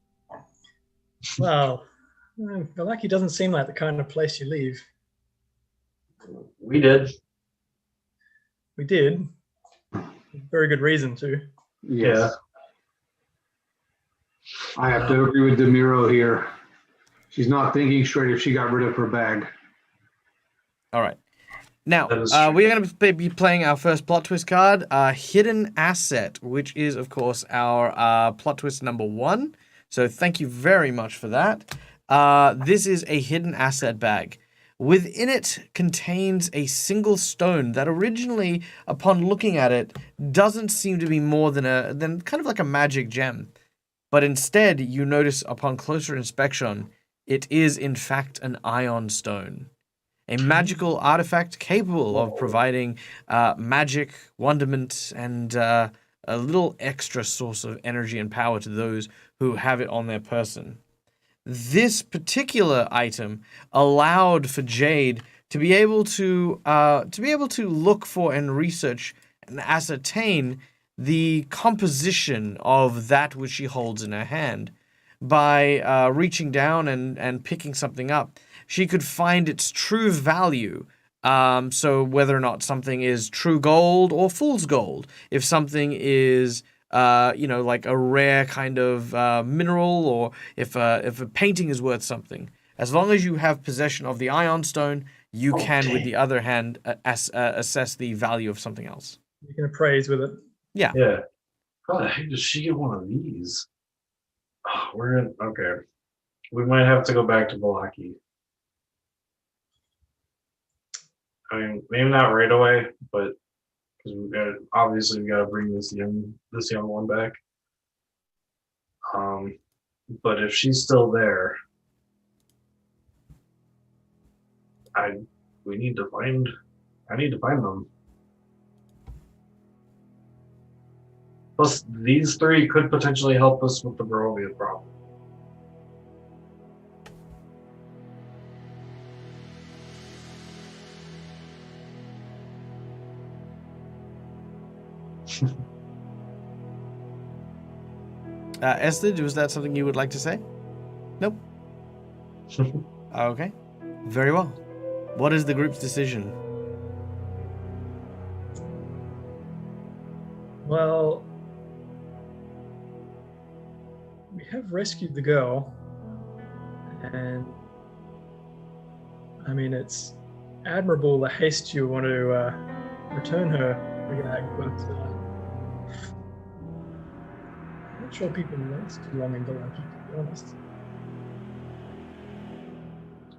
Well, Vallaki doesn't seem like the kind of place you leave. We did. We did. Very good reason to. Yes. Yeah. I have to agree with DeMiro here. She's not thinking straight if she got rid of her bag. All right. Now, That is true. we're going to be playing our first plot twist card, Hidden Asset, which is, of course, our plot twist number 1. So thank you very much for that. This is a hidden asset bag. Within it contains a single stone that originally, upon looking at it, doesn't seem to be more than kind of like a magic gem. But instead, you notice upon closer inspection, it is in fact an ion stone. A magical artifact capable of providing magic, wonderment, and a little extra source of energy and power to those who have it on their person. This particular item allowed for Jade to be able to look for and research and ascertain the composition of that which she holds in her hand. By reaching down and picking something up, she could find its true value. So whether or not something is true gold or fool's gold, if something is like a rare kind of mineral, or if a painting is worth something, as long as you have possession of the ion stone, you can, with the other hand, assess the value of something else. You can appraise with it. Yeah. How the heck does she get one of these? Oh, okay. We might have to go back to Vallaki. I mean, maybe not right away, but because we got to bring this young one back. But if she's still there, I need to find them. Plus, these 3 could potentially help us with the Barovia problem. Esther, was that something you would like to say? Nope. Okay. Very well. What is the group's decision? Well, we have rescued the girl, and I mean, it's admirable the haste you want to return her, Agag, but I'm not sure people last too long in Galaki, to be honest.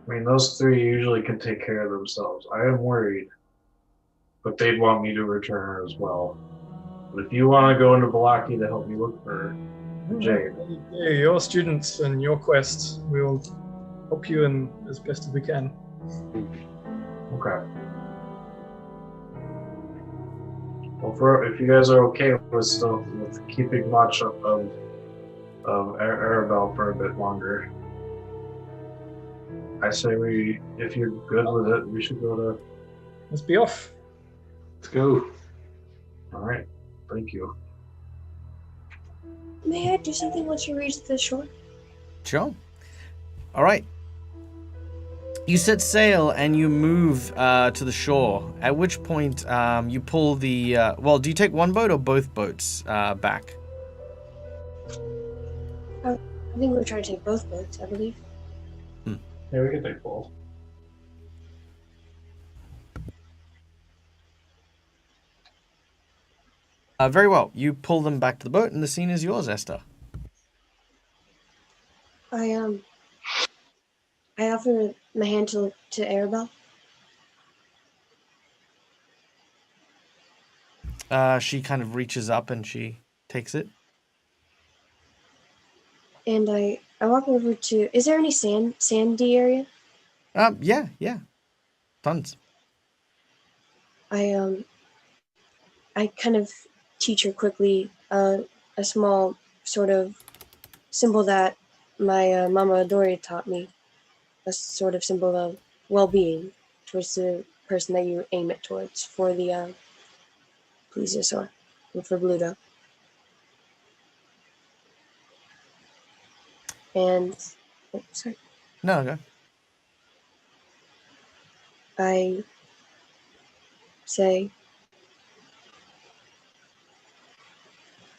I mean, those three usually can take care of themselves. I am worried, but they'd want me to return her as well. But if you want to go into Balaki to help me look for Jade, Yeah, your students and your quest, we'll help you in as best as we can. okay. Well, if you guys are okay with keeping watch of Arabelle for a bit longer, I say if you're good with it, we should go to. Let's be off. Let's go. All right, thank you. May I do something once you reach the shore? Sure. All right. You set sail and you move to the shore, at which point you pull the... well, do you take one boat or both boats back? I think we're trying to take both boats, I believe. Yeah, we can take both. Very well. You pull them back to the boat and the scene is yours, Esther. I offer my hand to Arabelle. She kind of reaches up and she takes it. And I walk over to... Is there any sandy area? Yeah. Tons. I kind of teach her quickly a small sort of symbol that my Mama Dory taught me. A sort of symbol of well-being towards the person that you aim it towards for the plesiosaur and for Bluto. And sorry. No, go. I say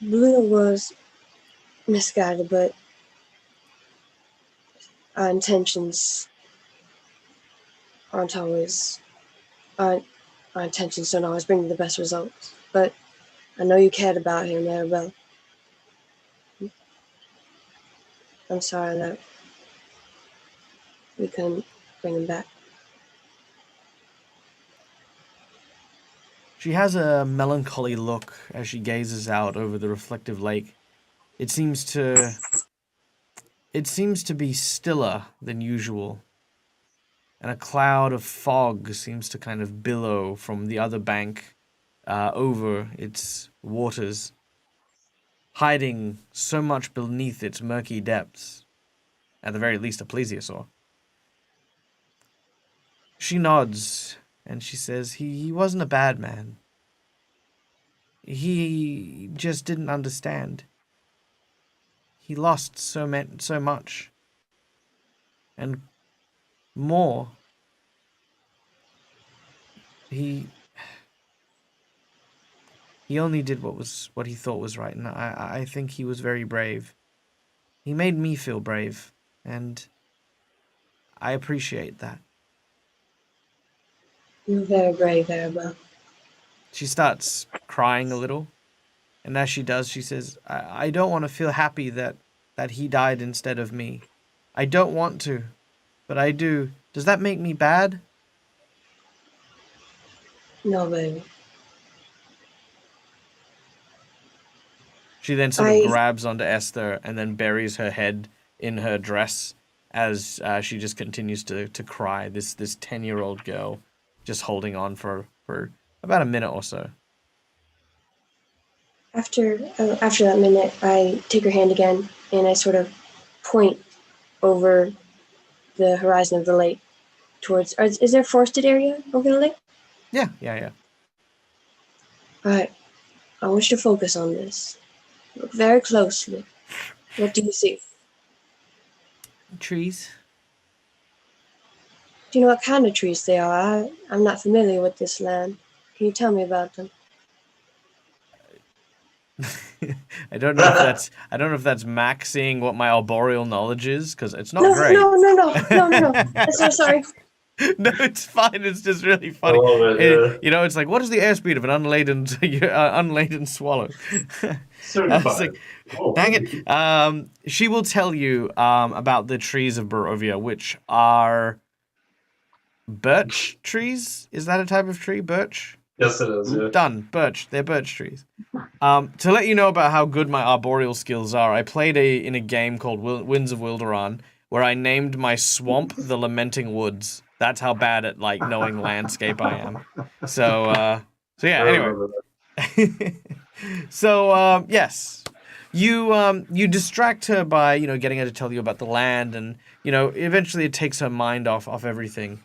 Bluto was misguided, but our intentions aren't always our intentions don't always bring the best results. But I know you cared about him, Arabelle. I'm sorry that we couldn't bring him back. She has a melancholy look as she gazes out over the reflective lake. It seems to be stiller than usual, and a cloud of fog seems to kind of billow from the other bank over its waters, hiding so much beneath its murky depths, at the very least a plesiosaur. She nods, and she says, he wasn't a bad man. He just didn't understand. He lost so much. And more. He only did what he thought was right, and I think he was very brave. He made me feel brave, and I appreciate that. You're very brave, Arabelle. She starts crying a little, and as she does, she says, I don't want to feel happy that he died instead of me. I don't want to, but I do. Does that make me bad? No, baby. She then sort of grabs onto Esther and then buries her head in her dress as she just continues to cry. This 10-year-old girl just holding on for about a minute or so. After that minute, I take her hand again and I sort of point over the horizon of the lake towards... Is there a forested area over the lake? Yeah. All right. I want you to focus on this. Look very closely. What do you see? Trees. Do Do you know what kind of trees they are? I'm not familiar with this land. Can you tell me about them? I don't know if that's Max seeing what my arboreal knowledge is, because it's not No, great. no. I'm so sorry. No, it's fine. It's just really I funny. love it. Yeah. It's like, what is the airspeed of an unladen swallow? I was 75. like, Oh, dang it. She will tell you about the trees of Barovia, which are birch trees. Is that a type of tree? Birch? Yes, it is. Yeah. Done. Birch. They're birch trees. To let you know about how good my arboreal skills are, I played in a game called Winds of Wilderon, where I named my swamp the Lamenting Woods. That's how bad at like knowing landscape I am. So yeah. I Anyway. remember that. So yes, you distract her by getting her to tell you about the land, and eventually it takes her mind off everything.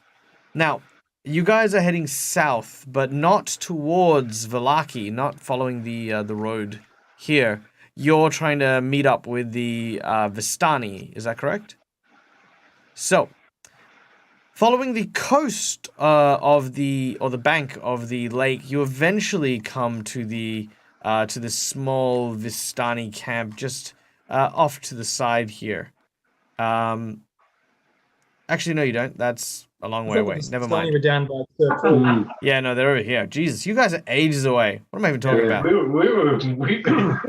Now, you guys are heading south, but not towards Velaki, not following the road here. You're trying to meet up with the Vistani. Is that correct? So, following the coast of the bank of the lake, you eventually come to the small Vistani camp just off to the side here. Actually, no, you don't. That's a long way away. Never mind. We're down by Sir Paul. Yeah, no, they're over here. Jesus, you guys are ages away. What am I even talking about? We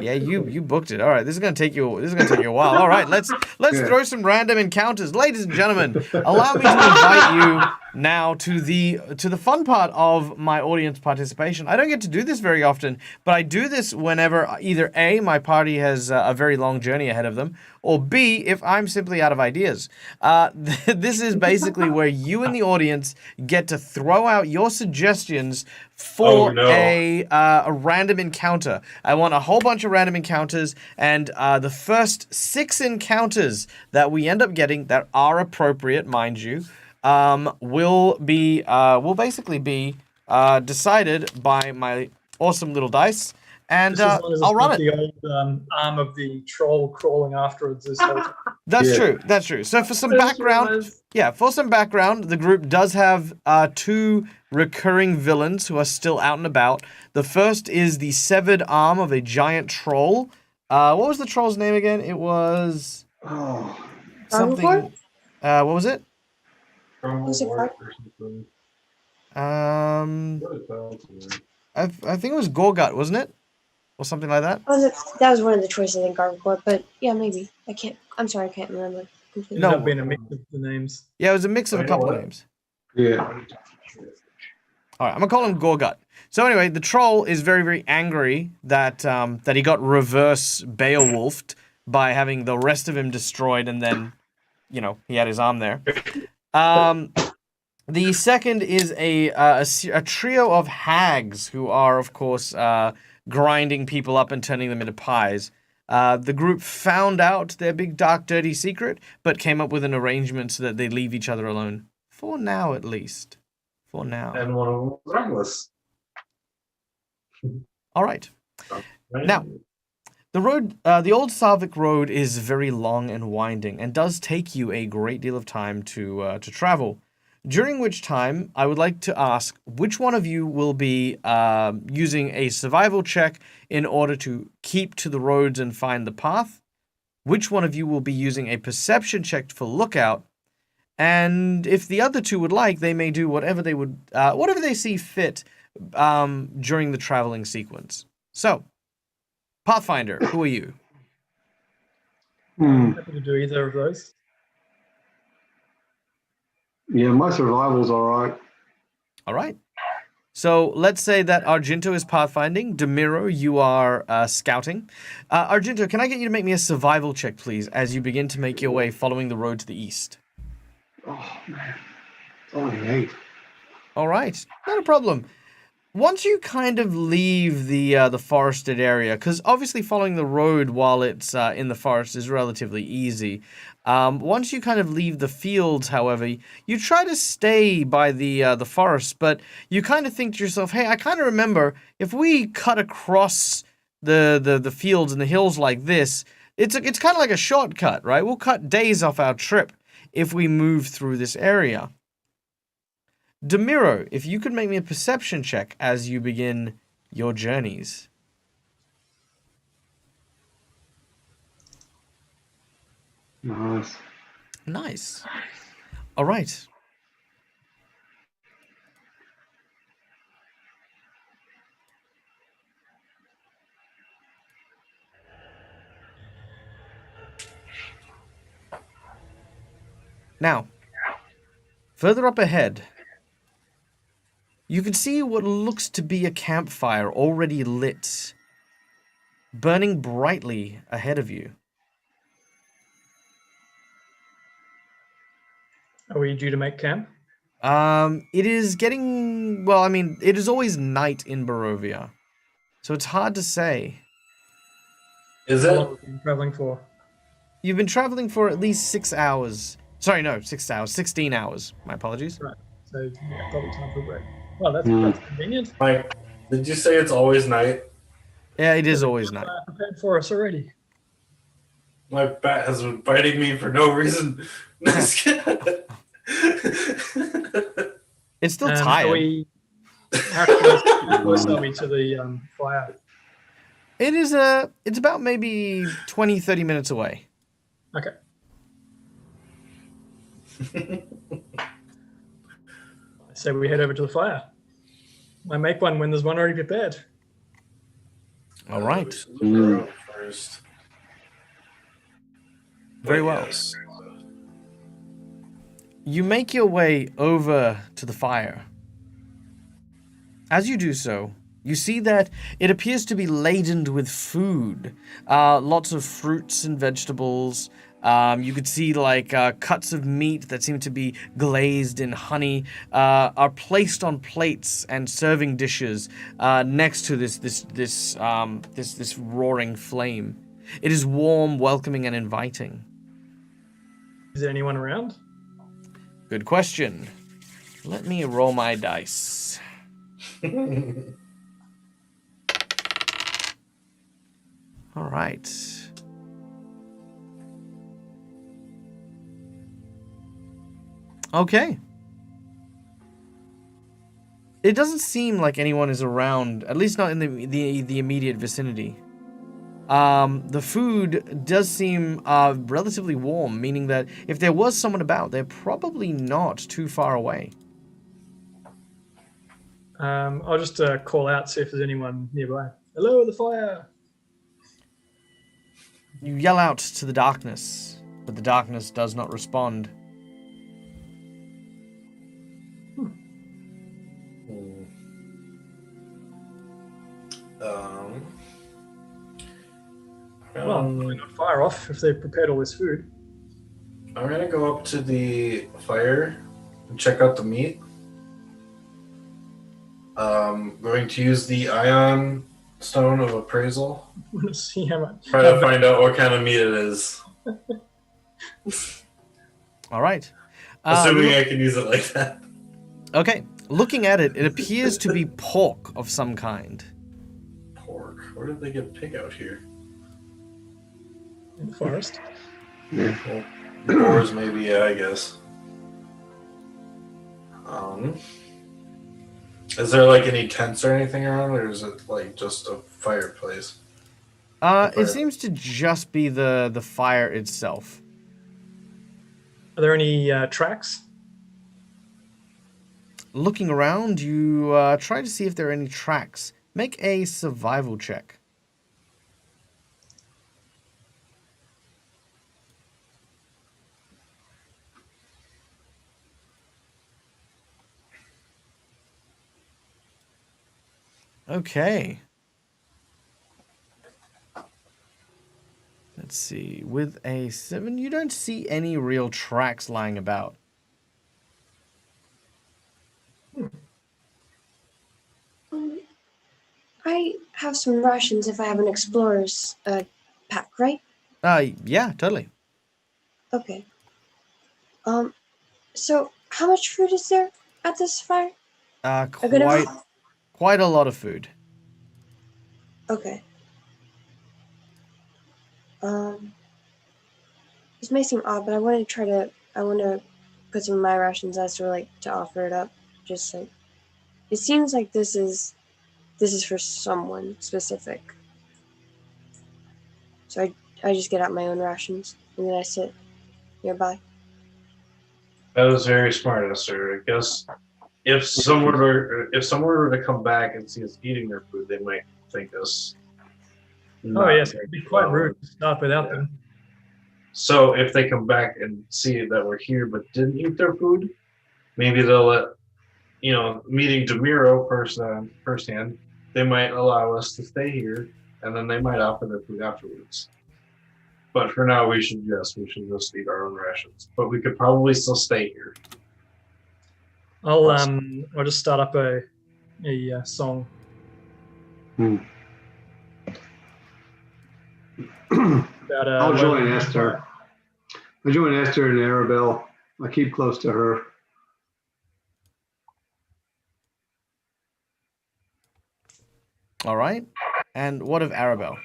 Yeah, you booked it. All right, this is gonna take you a while. All right, let's throw some random encounters, ladies and gentlemen. Allow me to invite you now to the fun part of my audience participation. I don't get to do this very often, but I do this whenever either A, my party has a very long journey ahead of them, or B, if I'm simply out of ideas. This is basically where you in the audience get to throw out your suggestions for a random encounter. I want a whole bunch of random encounters, and the first 6 encounters that we end up getting that are appropriate, mind you, will basically be decided by my awesome little dice, and I'll run it. The old arm of the troll crawling afterwards is That's true. That's true. So for some background, the group does have 2 recurring villains who are still out and about. The first is the severed arm of a giant troll. What was the troll's name again? It was something. What was it? I think it was Gorgut, wasn't it? Or something like that. Oh, that was one of the choices in Gargoyle, but yeah, maybe. I'm sorry, I can't remember completely. No, been a mix of the names. Yeah, it was a mix of a couple of names. Yeah. All right, I'm gonna call him Gorgut. So anyway, the troll is very, very angry that he got reverse Beowulfed by having the rest of him destroyed, and then, he had his arm there. The second is a trio of hags who are, of course, grinding people up and turning them into pies. The group found out their big, dark, dirty secret, but came up with an arrangement so that they leave each other alone. For now, at least. For now. And one of them was armless. All right. Now, the road, the old Sarvik road is very long and winding, and does take you a great deal of time to travel. During which time, I would like to ask which one of you will be using a survival check in order to keep to the roads and find the path. Which one of you will be using a perception check for lookout. And if the other 2 would like, they may do whatever they see fit during the traveling sequence. So, Pathfinder, who are you? I'm happy to do either of those. Yeah, my survival's all right. All right. So let's say that Argento is pathfinding. Demiro, you are scouting. Argento, can I get you to make me a survival check, please, as you begin to make your way following the road to the east? Oh, man. It's only 8. All right. Not a problem. Once you kind of leave the forested area, because obviously following the road while it's in the forest is relatively easy. Once you kind of leave the fields, however, you try to stay by the forest, but you kind of think to yourself, hey, I kind of remember if we cut across the fields and the hills like this, it's kind of like a shortcut, right? We'll cut days off our trip if we move through this area. Demiro, if you could make me a perception check as you begin your journeys. Nice. Nice. All right. Now, further up ahead, you can see what looks to be a campfire already lit, burning brightly ahead of you. Are we due to make camp? It is getting, well, I mean, it is always night in Barovia, so it's hard to say. Is How it? long have we been traveling for? You've been traveling for at least 6 hours. Sorry, no, 6 hours, 16 hours. My apologies. Right. So yeah, probably time for a break. Well, that's convenient. Mike, did you say it's always night? Yeah, it is There's a always night. campfire prepared for us already. My bat has been biting me for no reason. It's still Are tired. how close are we to the fire? It is it's about maybe 20, 30 minutes away. Okay. So we head over to the fire. I make one when there's one already prepared. All right. We should look around first. Very But well. yes. You make your way over to the fire. As you do so, you see that it appears to be laden with food. Lots of fruits and vegetables. You could see like cuts of meat that seem to be glazed in honey are placed on plates and serving dishes next to this roaring flame. It is warm, welcoming, and inviting. Is there anyone around? Good question. Let me roll my dice. All right. Okay. It doesn't seem like anyone is around, at least not in the immediate vicinity. The food does seem relatively warm, meaning that if there was someone about, they're probably not too far away. I'll just call out, see if there's anyone nearby. Hello, the fire. You yell out to the darkness, but the darkness does not respond. Well, why not fire off if they've prepared all this food? I'm gonna go up to the fire and check out the meat. Going to use the ion stone of appraisal. I want to see how much. Try to find out what kind of meat it is. All right. Assuming I can use it like that. Okay. Looking at it, it appears to be pork of some kind. Pork. Where did they get pig out here? In the forest. Yeah. Well, boars maybe, yeah, I guess. Is there like any tents or anything around, or is it like just a fireplace? It seems to just be the fire itself. Are there any tracks? Looking around, you try to see if there are any tracks. Make a survival check. Okay. Let's see. With a 7, you don't see any real tracks lying about. I have some rations if I have an explorer's pack, right? Yeah, totally. Okay. So how much food is there at this fire? A good amount? Quite a lot of food. Okay. This may seem odd, but I want to put some of my rations as to like to offer it up. just like it seems like this is for someone specific. So I just get out my own rations and then I sit nearby. That was very smart, Esther. I guess if someone were to come back and see us eating their food, they might think us. Oh not yes, very it'd be quite well. rude to start without Yeah. them. So if they come back and see that we're here but didn't eat their food, maybe they'll let meeting Demiro firsthand, they might allow us to stay here, and then they might offer their food afterwards. But for now, we should just eat our own rations. But we could probably still stay here. I'll just start up a song. About, I'll join Esther. I join Esther and Arabelle. I keep close to her. All right. And what of Arabelle?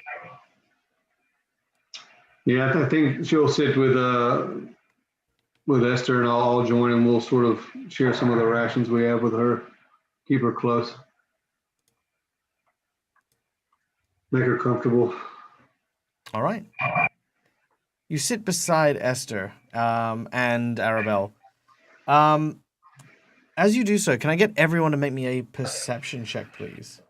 Yeah, I think she'll sit with Esther, and I'll join, and we'll sort of share some of the rations we have with her. Keep her close. Make her comfortable. All right. You sit beside Esther and Arabelle. As you do so, can I get everyone to make me a perception check, please?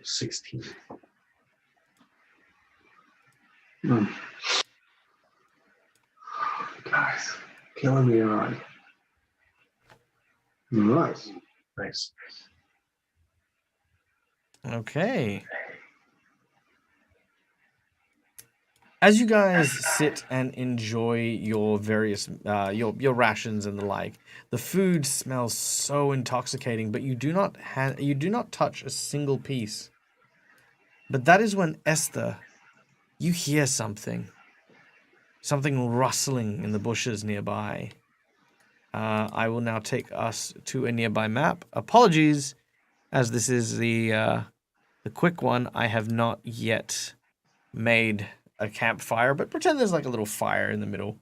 $16. Guys, killing me already. Nice. Nice. Okay. As you guys sit and enjoy your various your rations and the like, the food smells so intoxicating, but you do not touch a single piece. But that is when Esther, you hear something rustling in the bushes nearby. I will now take us to a nearby map. Apologies, as this is the quick one. I have not yet made a campfire, but pretend there's like a little fire in the middle.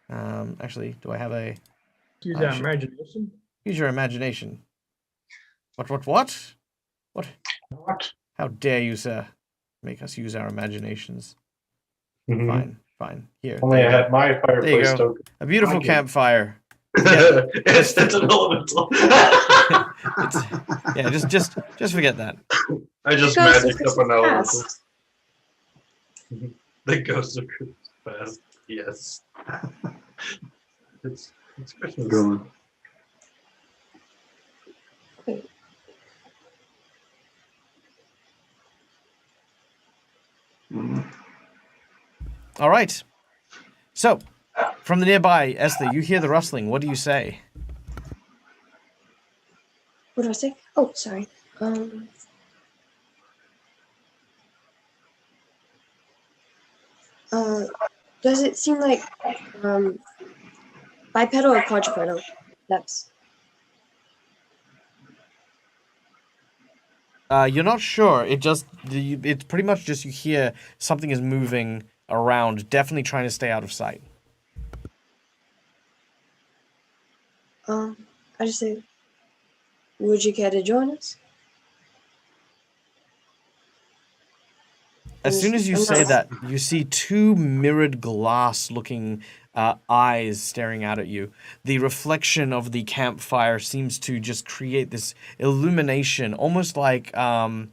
Actually, do I have a... Use our imagination. Use your imagination. What? What? How dare you, sir, make us use our imaginations. Mm-hmm. Fine. Here. Only I had my There fireplace you go. token. A beautiful Okay. campfire. It's an elemental. Just forget that. I just The ghost of magicked up an Christmas elemental. past. The ghost of Christmas past. Yes. It's Christmas. Going. All right. So, from the nearby, Esther, you hear the rustling. What do you say? What do I say? Oh, sorry. Does it seem like bipedal or quadrupedal? That's You're not sure. It's pretty much just you hear something is moving around, definitely trying to stay out of sight. I just say, would you care to join us? As soon as you say that, you see two mirrored glass-looking eyes staring out at you. The reflection of the campfire seems to just create this illumination, almost like when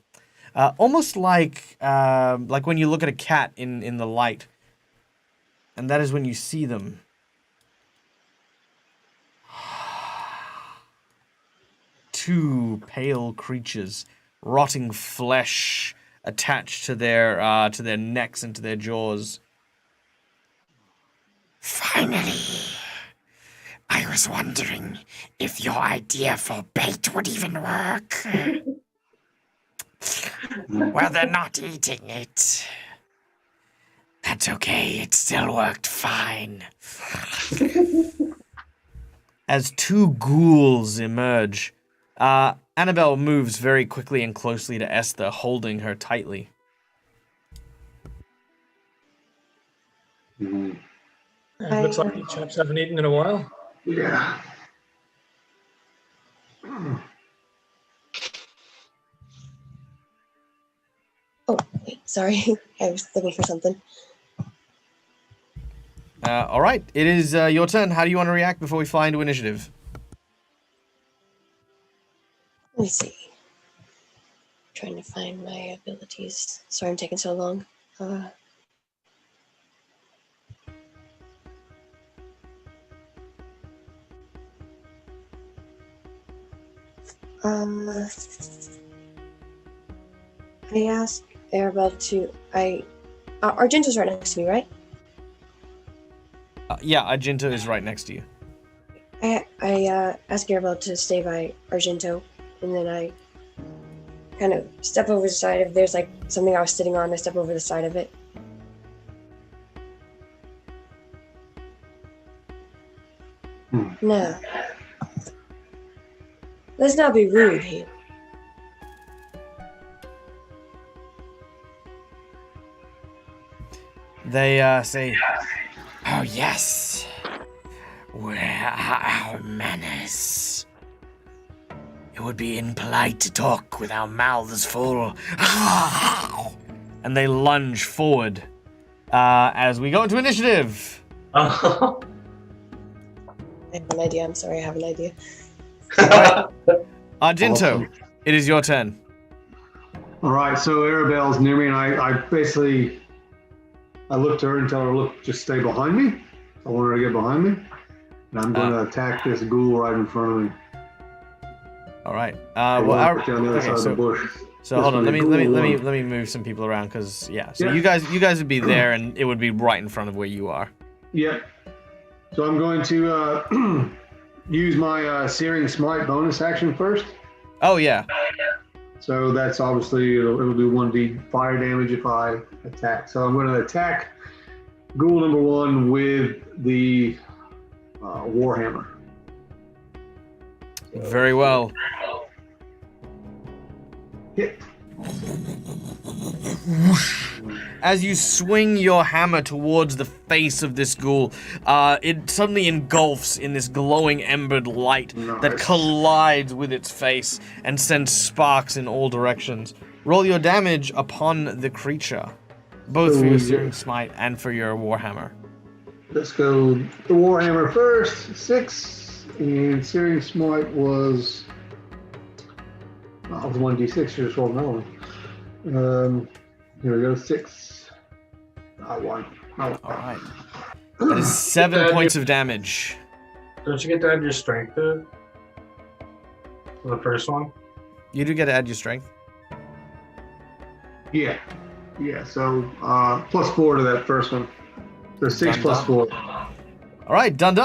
you look at a cat in the light. And that is when you see them. Two pale creatures, rotting flesh attached to their necks and to their jaws. Finally, I was wondering if your idea for bait would even work. Well, they're not eating it. That's okay, it still worked fine. As two ghouls emerge, Annabelle moves very quickly and closely to Esther, holding her tightly. Mhm. It looks like you chaps haven't eaten in a while. Yeah. Oh, wait, sorry. I was looking for something. All right, it is your turn. How do you want to react before we fly into initiative? Let me see. Trying to find my abilities. Sorry I'm taking so long. I asked Arabelle to. Argento's right next to me, right? Yeah, Argento is right next to you. I asked Arabelle to stay by Argento, and then I kind of step over the side. If there's like something I was sitting on, I step over the side of it. No. Let's not be rude here. They say, Oh, yes. Where are our manners? It would be impolite to talk with our mouths full. and they lunge forward as we go into initiative. I have an idea. I'm sorry, I have an idea. Argento, Awesome. it is your turn. All right, so Arabelle's near me, and I basically I look to her and tell her, look, just stay behind me. I want her to get behind me, and I'm going to attack this ghoul right in front of me. All right. I Well, want to put you on the other side of the bush. so This hold on. way, Let me move some people around because yeah. So Yeah. you guys would be there, and it would be right in front of where you are. Yep. So I'm going to use my Searing Smite bonus action first. Oh yeah. So that's obviously, it'll do 1d fire damage if I attack. So I'm going to attack ghoul number 1 with the Warhammer. Very well. Hit. As you swing your hammer towards the face of this ghoul, it suddenly engulfs in this glowing embered light that Nice. collides with its face and sends sparks in all directions. Roll your damage upon the creature, both for your Searing Smite and for your Warhammer. Let's go the Warhammer first. 6. And Searing Smite was... Oh, it was 1d6. You just rolled another one. Here we go. 6. I won. All right. That is 7 points of damage. Don't you get to add your strength to it? For the first one? You do get to add your strength. Yeah. Yeah, so plus 4 to that first one. So 6 Done, plus done. 4. All right, done.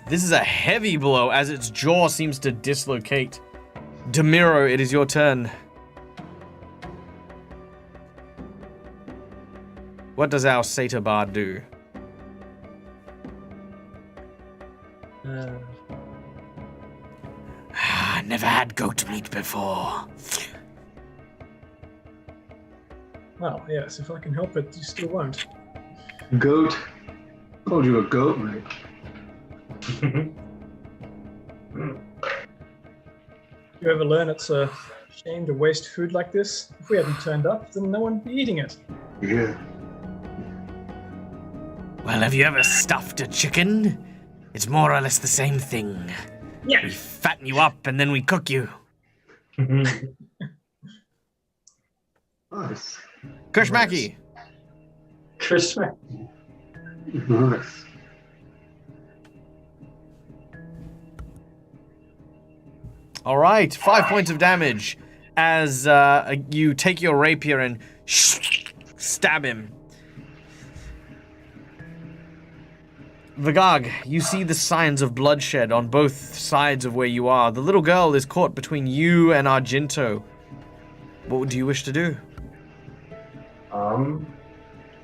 This is a heavy blow as its jaw seems to dislocate. Demiro, it is your turn. What does our Satyr Bard do? Never had goat meat before. Well, yes, if I can help it, you still won't. Goat. Called you a goat, mate. You ever learn it's a shame to waste food like this? If we hadn't turned up, then no one would be eating it. Yeah. Well, have you ever stuffed a chicken? It's more or less the same thing. Yeah. We fatten you up and then we cook you. Nice. Kushmaki. Christmas. Nice. All right, 5 points of damage as you take your rapier and stab him. Vagag, you see the signs of bloodshed on both sides of where you are. The little girl is caught between you and Argento. What do you wish to do?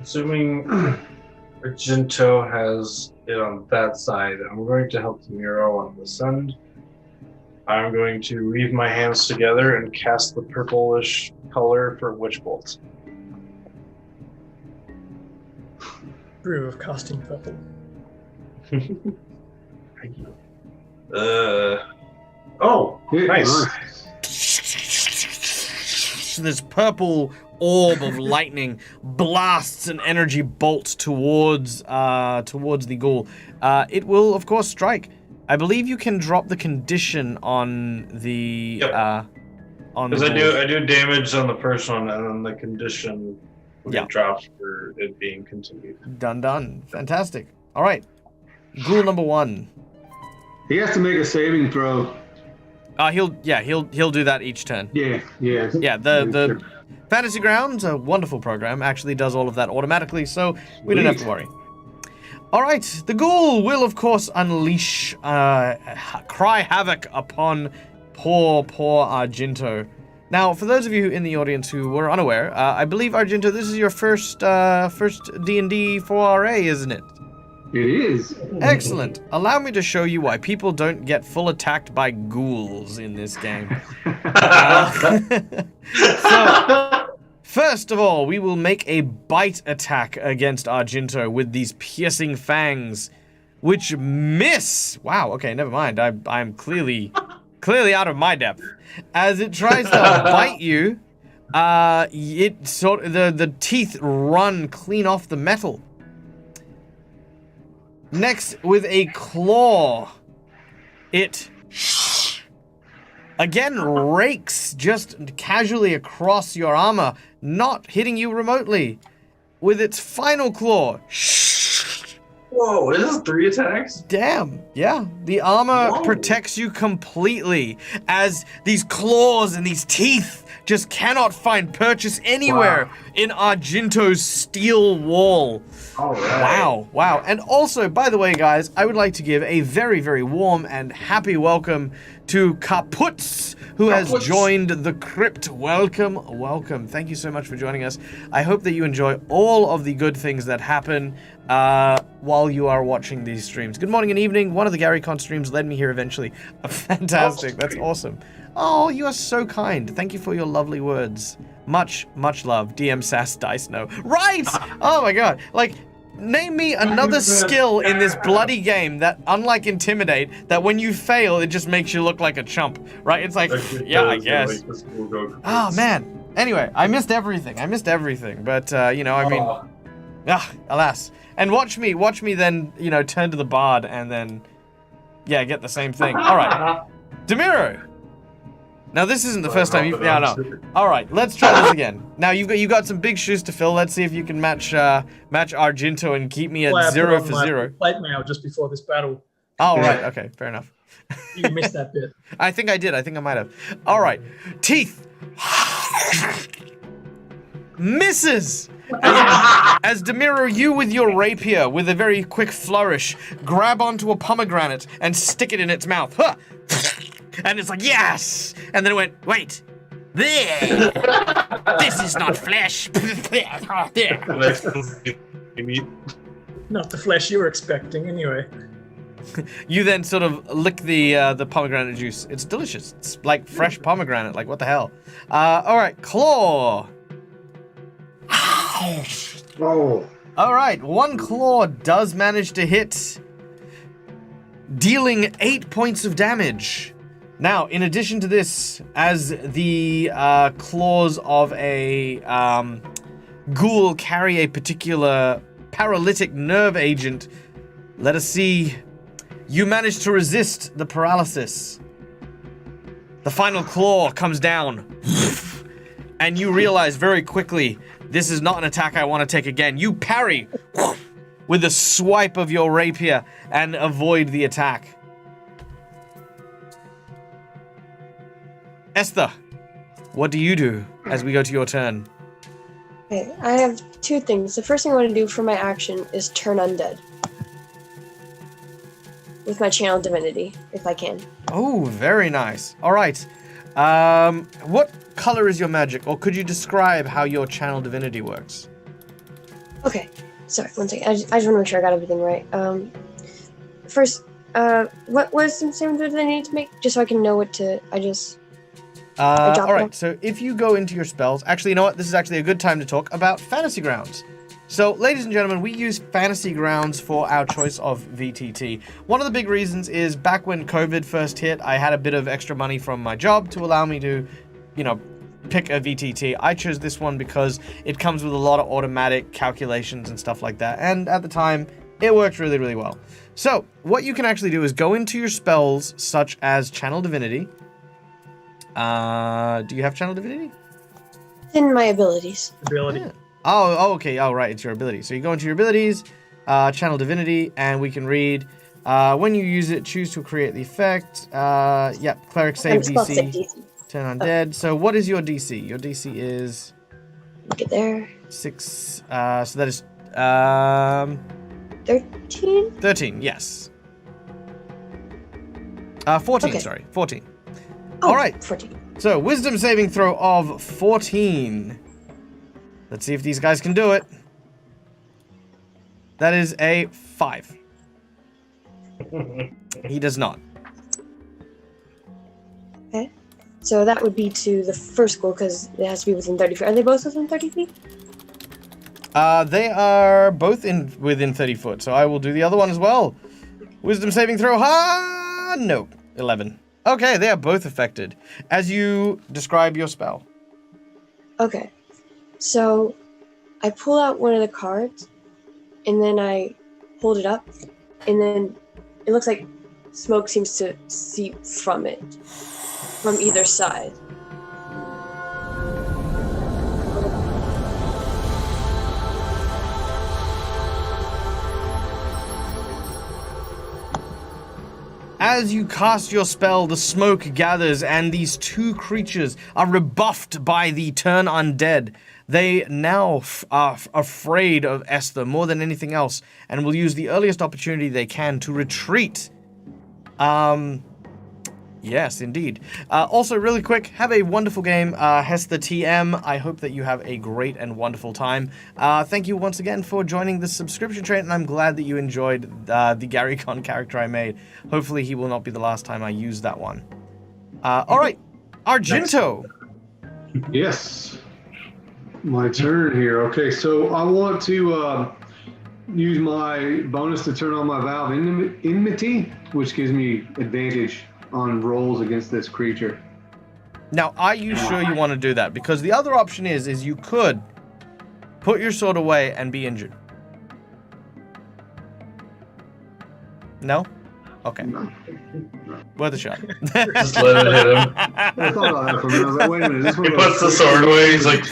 Assuming Argento has it on that side, I'm going to help Demiro on this end. I'm going to weave my hands together and cast the purplish color for Witch Bolt. brew of casting purple. Oh, Yeah, nice. This purple orb of lightning blasts an energy bolt towards the ghoul. It will, of course, strike. I believe you can drop the condition on the Yep. on the Because ghoul. I do damage on the first one, and then the condition will Yeah. get dropped for it being continued. Done. Fantastic. All right. Ghoul number 1. He has to make a saving throw. He'll do that each turn. Yeah. Yeah, the Fantasy Grounds, a wonderful program, actually does all of that automatically, so we don't have to worry. All right, the ghoul will, of course, unleash, cry havoc upon poor Argento. Now, for those of you in the audience who were unaware, I believe, Argento, this is your first D&D 4RA, isn't it? It is. Excellent. Allow me to show you why people don't get full attacked by ghouls in this game. So, first of all, we will make a bite attack against Argento with these piercing fangs, which miss. Wow, okay, never mind. I'm clearly out of my depth. As it tries to bite you, the teeth run clean off the metal. Next, with a claw, it again rakes just casually across your armor, not hitting you remotely. With its final claw, Whoa, is this 3 attacks? damn, yeah, the armor Whoa. protects you completely as these claws and these teeth just cannot find purchase anywhere in Argento's steel wall. All right. Wow. And also, by the way, guys, I would like to give a very, very warm and happy welcome to Kaputs, who has Kaputs. joined the crypt. Welcome. Thank you so much for joining us. I hope that you enjoy all of the good things that happen while you are watching these streams. Good morning and evening. One of the GaryCon streams led me here eventually. Fantastic. That's awesome. Oh, you are so kind. Thank you for your lovely words. Much love. DM Sass Dice No. Right! Oh my god. Like, name me another skill in this bloody game that, unlike Intimidate, that when you fail, it just makes you look like a chump. Right? It's like, yeah, I guess. Oh, man. Anyway, I missed everything. But, you know, I mean, alas. And watch me then, you know, turn to the bard and then, yeah, get the same thing. All right. Demiro. Now, this isn't the first time you've... Yeah, no. All right, let's try this again. Now, you got some big shoes to fill. Let's see if you can match Argento and keep me at 0 for 0. Plate mail just before this battle. Oh, right. Okay, fair enough. You missed that bit. I think I did. I think I might have. All right. Teeth. Misses. As Demiro, you with your rapier, with a very quick flourish, grab onto a pomegranate and stick it in its mouth. Huh. And it's like, yes! And then it went, wait. There. This is not flesh. There. Not the flesh you were expecting, anyway. You then sort of lick the pomegranate juice. It's delicious. It's like fresh pomegranate. Like, what the hell? All right, claw. Oh. All right, one claw does manage to hit, dealing 8 points of damage. Now, in addition to this, as the claws of a ghoul carry a particular paralytic nerve agent, let us see. You manage to resist the paralysis. The final claw comes down, and you realize very quickly, this is not an attack I want to take again. You parry with a swipe of your rapier and avoid the attack. Esther, what do you do as we go to your turn? Okay, I have 2 things. The first thing I want to do for my action is turn undead. With my channel divinity, if I can. Oh, very nice. All right. What color is your magic, or could you describe how your channel divinity works? Okay, sorry, one second. I just want to make sure I got everything right. First, what wisdom saving throw do I need to make? Just so I can know what to, All right, so if you go into your spells, actually, you know what? This is actually a good time to talk about Fantasy Grounds. So, ladies and gentlemen, we use Fantasy Grounds for our choice of VTT. One of the big reasons is back when COVID first hit, I had a bit of extra money from my job to allow me to, pick a VTT. I chose this one because it comes with a lot of automatic calculations and stuff like that. And at the time, it worked really, really well. So, what you can actually do is go into your spells, such as Channel Divinity. Do you have Channel Divinity? In my abilities. Ability. Yeah. Oh, okay. Oh, right. It's your ability. So you go into your abilities, Channel Divinity, and we can read, when you use it, choose to create the effect. Cleric save DC, turn undead. So what is your DC? Your DC is... Get there. 6, so that is... 13? 13, yes. 14, Okay. sorry. 14. Oh, All right. 14. So, wisdom saving throw of 14. Let's see if these guys can do it. That is a 5. He does not. Okay. So that would be to the first goal because it has to be within 30 feet. Are they both within 30 feet? They are both within 30 foot, so I will do the other one as well. Wisdom saving throw. No. 11. Okay, they are both affected. As you describe your spell. Okay. So I pull out one of the cards and then I hold it up and then it looks like smoke seems to seep from it, from either side. As you cast your spell, the smoke gathers, and these two creatures are rebuffed by the turn undead. They now are afraid of Esther more than anything else, and will use the earliest opportunity they can to retreat. Yes, indeed. Also, really quick, have a wonderful game, Hester TM. I hope that you have a great and wonderful time. Thank you once again for joining the subscription train, and I'm glad that you enjoyed the Gary Con character I made. Hopefully, he will not be the last time I use that one. All right, Argento. Yes. My turn here. Okay, so I want to use my bonus to turn on my Vow of Enmity, which gives me advantage on rolls against this creature. Now, are you sure you want to do that? Because the other option is you could put your sword away and be injured. No? Okay. No. Worth a shot. Just let it hit him. I thought about that for a minute. I was like, wait a minute. Is this one He of those puts the sword away. He's like,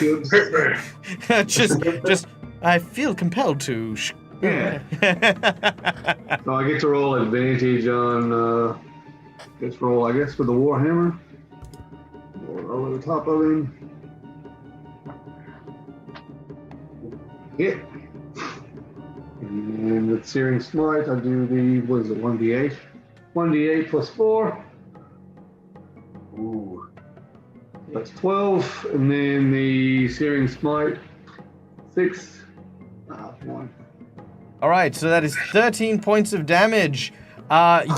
chips? just, I feel compelled to. Yeah. So I get to roll advantage on this roll, I guess, for the Warhammer. Roll over the top of him. Hit. And with Searing Smite, I do the, what is it, 1d8? 1d8 plus 4. Ooh. That's 12. And then the Searing Smite, 6. 1. All right, so that is 13 points of damage.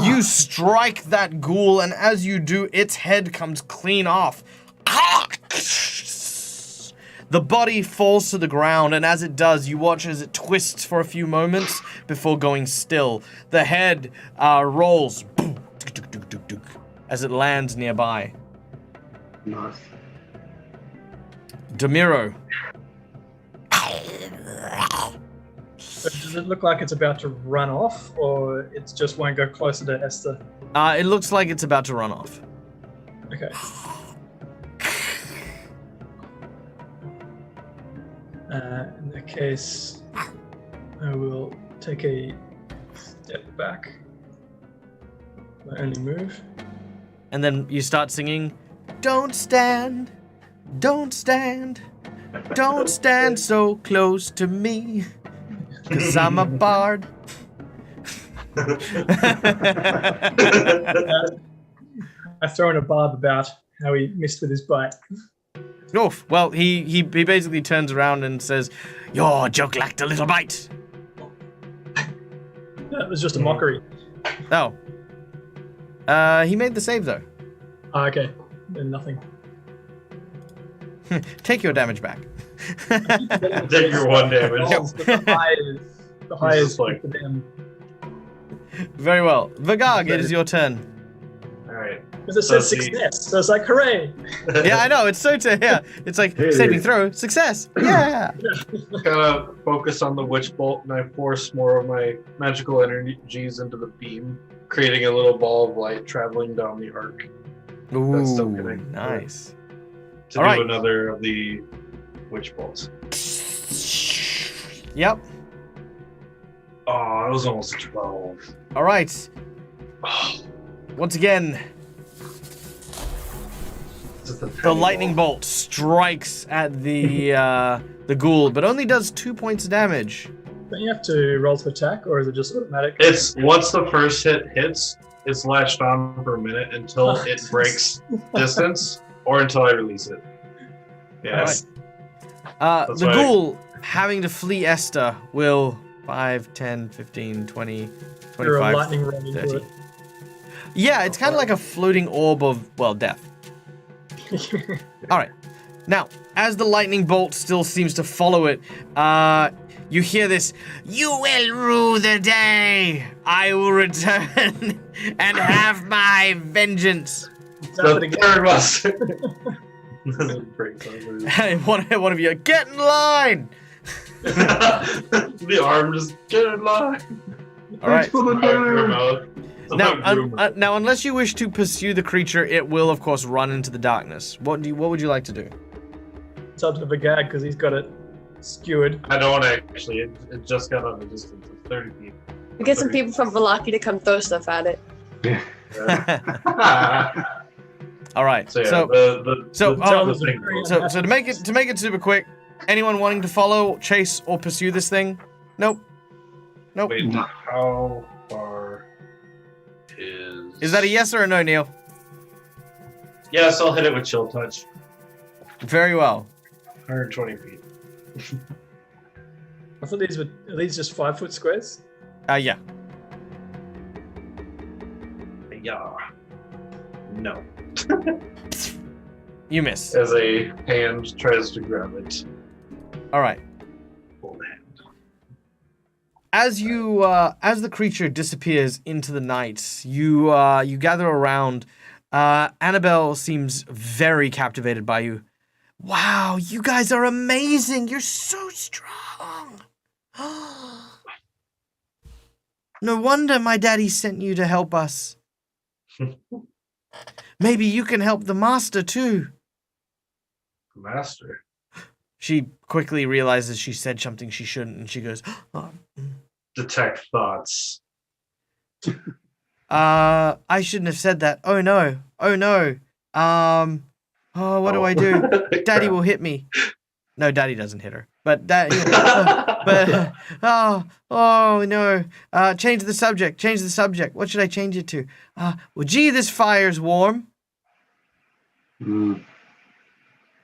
You strike that ghoul, and as you do, its head comes clean off. The body falls to the ground, and as it does, you watch as it twists for a few moments before going still. The head rolls as it lands nearby. Nice. Demiro. Does it look like it's about to run off, or it just won't go closer to Esther? It looks like it's about to run off. Okay. In that case, I will take a step back. My only move. And then you start singing, "Don't stand, don't stand, don't stand so close to me, 'cause I'm a bard." I throw in a barb about how he missed with his bite. Oof. Well, he basically turns around and says, "Your joke lacked a little bite." That was just a mockery. Oh. He made the save though. Okay, then nothing. Take your damage back. Take your 1 damage. The highest like- for them. Very well. Vagag, it is your turn. Alright. Because it says So the- success, so it's like hooray! Yeah, I know. It's so yeah. It's like Hey. saving throw, success. Yeah. Gotta focus on the witch bolt, and I force more of my magical energies into the beam, creating a little ball of light traveling down the arc Ooh, still connected. nice. to All do right. another of the witch bolts. Yep. Oh, it was almost a 12. All right. Oh, Once again, just a the tiny lightning ball. bolt strikes at the ghoul, but only does 2 points of damage. Don't you have to roll to attack, or is it just automatic? It's once the first hit hits, it's latched on for a minute until it breaks distance or until I release it. Yes. That's The why- ghoul, having to flee Esther, will 5, 10, 15, 20, You're a 25, lightning rod into 30. it. Yeah, it's kind of like a floating orb of, well, death. All right. Now, as the lightning bolt still seems to follow it, you hear this, "You will rue the day I will return and have my vengeance." Start it The again. third one. This is pretty clever. Hey, one of you, get in line! The arm just get in line. All right. For the dinner. Now, unless you wish to pursue the creature, it will, of course, run into the darkness. What would you like to do? It's up to the gag because he's got it skewered. I don't actually. It just got on the distance of 30 feet. We get some people from Valaki to come throw stuff at it. All right. So yeah, So, the thing- so to make it super quick, anyone wanting to follow, chase, or pursue this thing? Nope. Wait, how far is? Is that a yes or a no, Neil? Yes, I'll hit it with chill touch. Very well. 120 feet. I thought are these just 5-foot squares? Yeah. Yeah. No. You miss. As a hand tries to grab it. All right. Hold hand. As the creature disappears into the night, you gather around. Annabelle seems very captivated by you. Wow, you guys are amazing. You're so strong. No wonder my daddy sent you to help us. Maybe you can help the master too. Master. She quickly realizes she said something she shouldn't, and she goes, Detect thoughts. I shouldn't have said that. Oh no. Oh no. What do I do? Daddy will hit me. No, Daddy doesn't hit her. But Daddy. Oh no. Change the subject. Change the subject. What should I change it to? Well, gee, this fire's warm. Mm.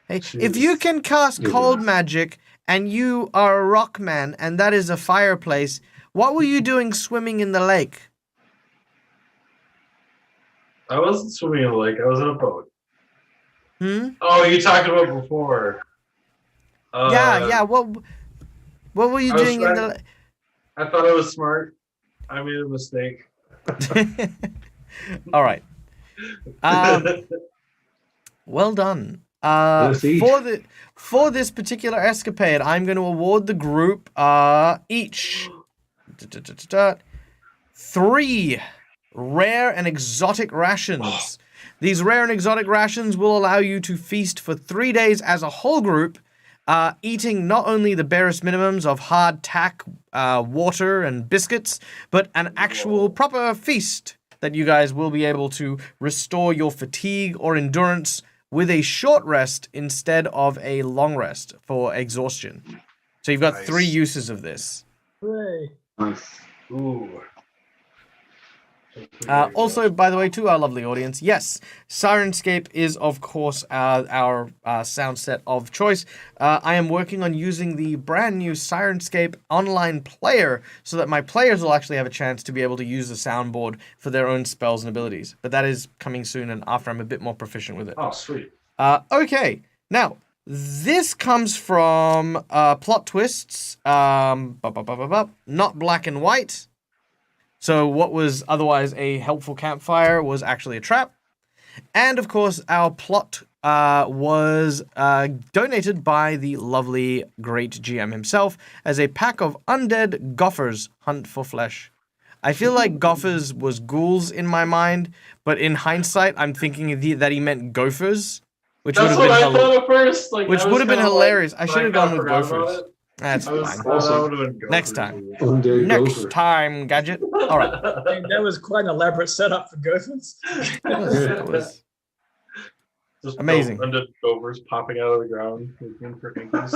Hey, if you can cast cold magic and you are a rock man and that is a fireplace, what were you doing swimming in the lake? I wasn't swimming in the lake. I was in a boat. Hmm? Oh, you talked about before. Yeah. What were you I was doing in trying- I thought I was smart. I made a mistake. the? All right. Well done. Yes, each. For this particular escapade, I'm going to award the group each 3 rare and exotic rations. These rare and exotic rations will allow you to feast for 3 days as a whole group, eating not only the barest minimums of hard tack, water, and biscuits, but an actual proper feast that you guys will be able to restore your fatigue or endurance with a short rest instead of a long rest for exhaustion. So you've got Nice. 3 uses of this. Hooray. Nice. Ooh. Also, by the way, to our lovely audience, yes, Sirenscape is, of course, our sound set of choice. I am working on using the brand new Sirenscape online player so that my players will actually have a chance to be able to use the soundboard for their own spells and abilities. But that is coming soon and after I'm a bit more proficient with it. Oh, sweet. Okay, now, This comes from plot twists. Not black and white. So what was otherwise a helpful campfire was actually a trap. And of course, our plot was donated by the lovely great GM himself as a pack of undead gophers hunt for flesh. I feel like gophers was ghouls in my mind, but in hindsight, I'm thinking that he meant gophers, which would That's have what been I thought at first. Like, which I was would have been kinda hilarious. Like, I should have kinda gone with forgot about gophers. it. That's I was fine. awesome. Doing Next gophers. time. Undead Next gopher. time, Gadget. All right. I think that was quite an elaborate setup for gophers. That was Just amazing. Undead gophers popping out of the ground, looking for inkies.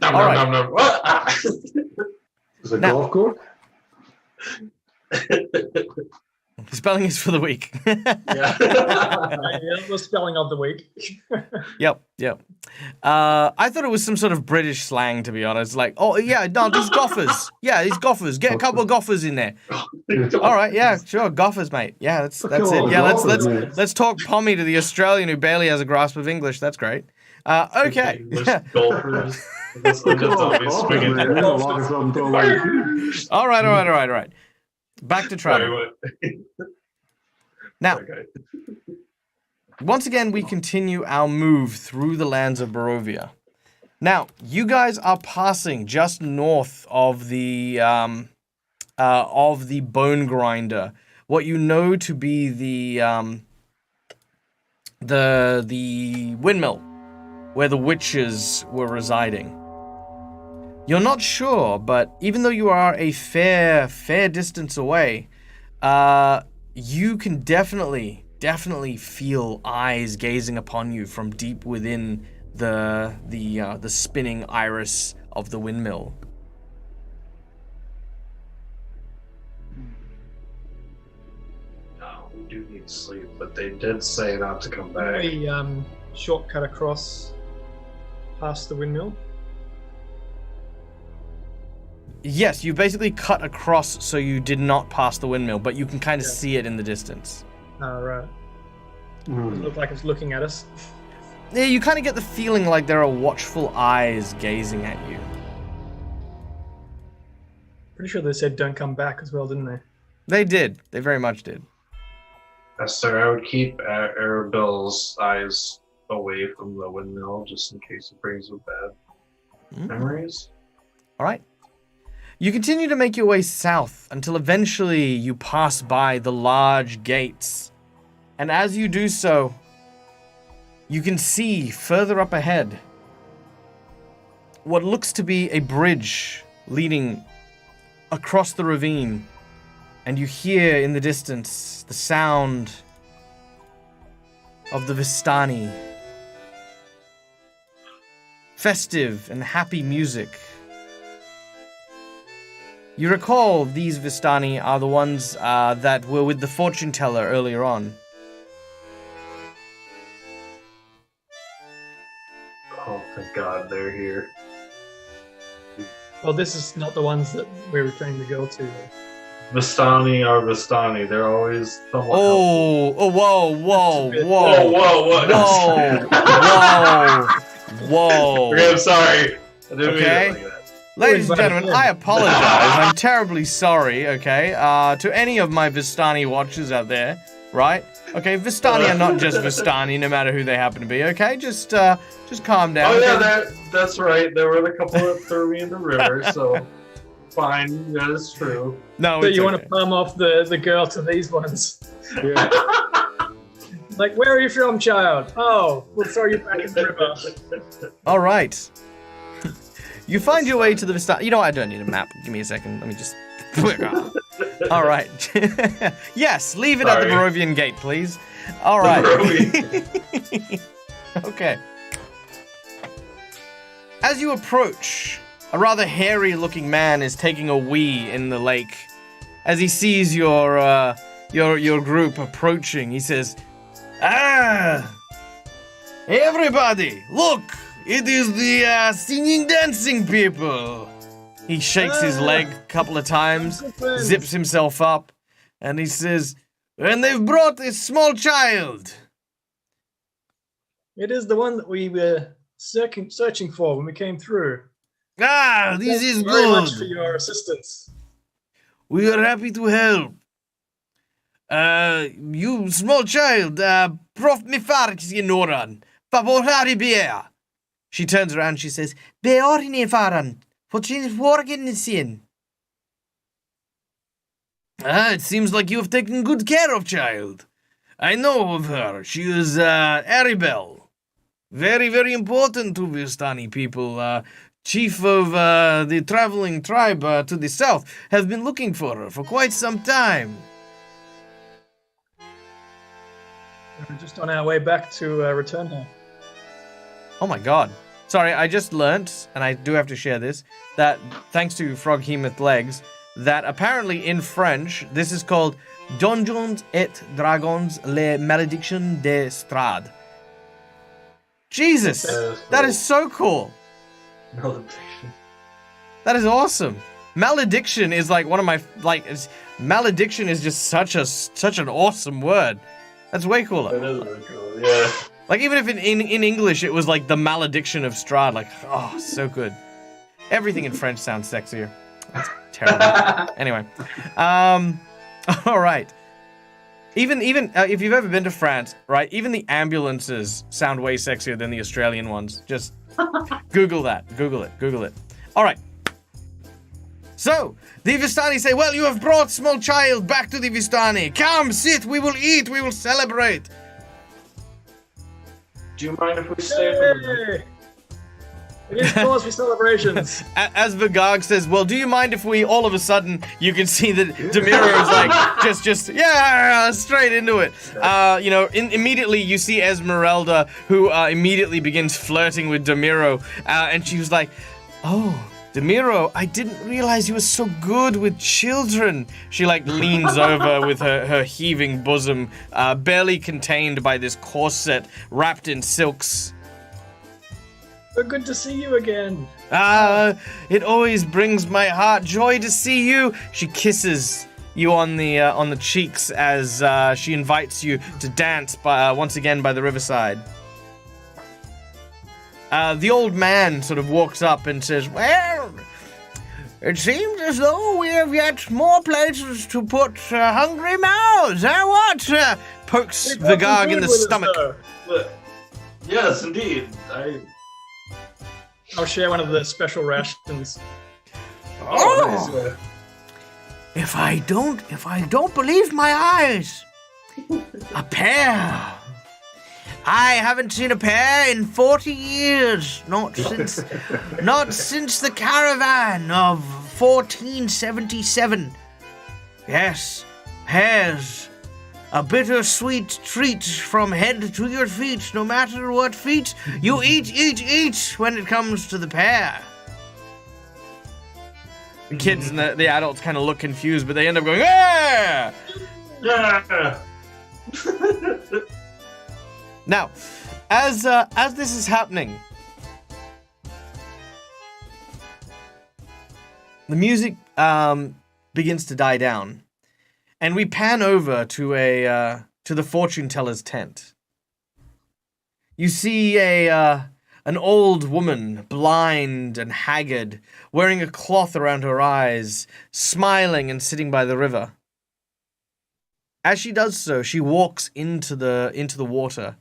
All right. Nom, nom, nom. Ah! Is it Now- golf court? Spelling is for the week. Yeah. Yeah, the spelling of the week. Yep. I thought it was some sort of British slang, to be honest. Like, oh yeah, no, these gophers. Yeah, these gophers. Get a couple of gophers in there. All right, yeah, sure, gophers, mate. Yeah, that's Come it. on, Yeah, gophers, man. let's talk Pommy to the Australian who barely has a grasp of English. That's great. Okay. English golfers. This Come undead's on, always golfers, swinging. man. They don't lock us up and throw away. All right. Back to Sorry, travel. what? Now, Okay. once again, we continue our move through the lands of Barovia. Now, you guys are passing just north of the Bone Grinder, what you know to be the windmill where the witches were residing. You're not sure, but even though you are a fair distance away, you can definitely feel eyes gazing upon you from deep within the spinning iris of the windmill. No, we do need sleep, but they did say not to come back. We shortcut across past the windmill. Yes, you basically cut across so you did not pass the windmill, but you can kind of see it in the distance. Oh, right. Mm. Looked like it's looking at us. Yeah, you kind of get the feeling like there are watchful eyes gazing at you. Pretty sure they said don't come back as well, didn't they? They did. They very much did. Esther, I would keep Arabella's eyes away from the windmill just in case it brings up bad memories. All right. You continue to make your way south until eventually you pass by the large gates. And as you do so, you can see further up ahead what looks to be a bridge leading across the ravine. And you hear in the distance the sound of the Vistani. Festive and happy music. You recall these Vistani are the ones that were with the fortune teller earlier on. Oh, thank God they're here. Well, this is not the ones that we're returning the girl to. Vistani are Vistani. They're always somewhat Whoa, Whoa, whoa, what? Whoa. Okay, I'm sorry. I didn't mean Okay. it like that. Ladies and gentlemen, I apologize. I'm terribly sorry, okay? To any of my Vistani watchers out there, right? Okay, Vistani are not just Vistani, no matter who they happen to be, okay? Just calm down. Oh yeah, okay? that's right. There were the couple that threw me in the river, so fine, that is true. No, So it's you okay. want to palm off the girl to these ones? Yeah. Like, where are you from, child? Oh, we'll throw you back in the river. All right. You find your way to the Vistani. You know what? I don't need a map. Give me a second. Let me just... All right. Yes, leave it at the Sorry. Barovian gate, please. All right. Okay. As you approach, a rather hairy-looking man is taking a wee in the lake. As he sees your group approaching, he says, "Ah, everybody, look! It is the singing, dancing people." He shakes his leg a couple of times, zips himself up, and he says, "And they've brought a small child." It is the one that we searching for when we came through. Ah, this is Thank you very much for good. your assistance. We are happy to help. You small child, prof mi far signoran. Favorari beer. She turns around and she says, Beorini faran. Fortune working sin. Ah, it seems like you have taken good care of child. I know of her. She is, Aribel. Very, very important to Vistani people. Chief of, the traveling tribe, to the south, have been looking for her for quite some time. We're just on our way back to return her. Oh my god. Sorry, I just learnt, and I do have to share this, that thanks to Froghemoth Legs, that apparently in French, this is called Donjons et Dragons Le Malédiction de Strahd. Jesus! That is so cool! Malediction. That is awesome. Malediction is like one of my, malediction is just such an awesome word. That's way cooler. That is really cool, yeah. Like, even if in English it was like the malediction of Strahd, like, oh, so good. Everything in French sounds sexier. That's terrible. Anyway. Alright. Even if you've ever been to France, right, even the ambulances sound way sexier than the Australian ones. Just Google that. Google it. Alright. So, the Vistani say, well, you have brought small child back to the Vistani. Come, sit, we will eat, we will celebrate. Do you mind if we stay for the night? Yay! It is cause for celebrations. As Vigog says, well, do you mind if we, all of a sudden, you can see that Demiro is like, just, yeah, straight into it. Immediately you see Esmeralda, who immediately begins flirting with Demiro, and she was like, oh, Demiro, I didn't realize you were so good with children. She leans over with her heaving bosom, barely contained by this corset wrapped in silks. So good to see you again. It always brings my heart joy to see you. She kisses you on the cheeks as she invites you to dance once again by the riverside. The old man sort of walks up and says, well, it seems as though we have yet more places to put hungry mouths, what? Pokes Vigog in the stomach. Yes, indeed. I'll share one of the special rations. Oh! If I don't believe my eyes, a pear. I haven't seen a pear in 40 years. Not since the caravan of 1477. Yes, pears. A bittersweet treat from head to your feet, no matter what feet. You eat when it comes to the pear. The kids and the adults kind of look confused, but they end up going, yeah! Yeah! Now, as this is happening, the music begins to die down, and we pan over to the fortune teller's tent. You see an old woman, blind and haggard, wearing a cloth around her eyes, smiling and sitting by the river. As she does so, she walks into the water.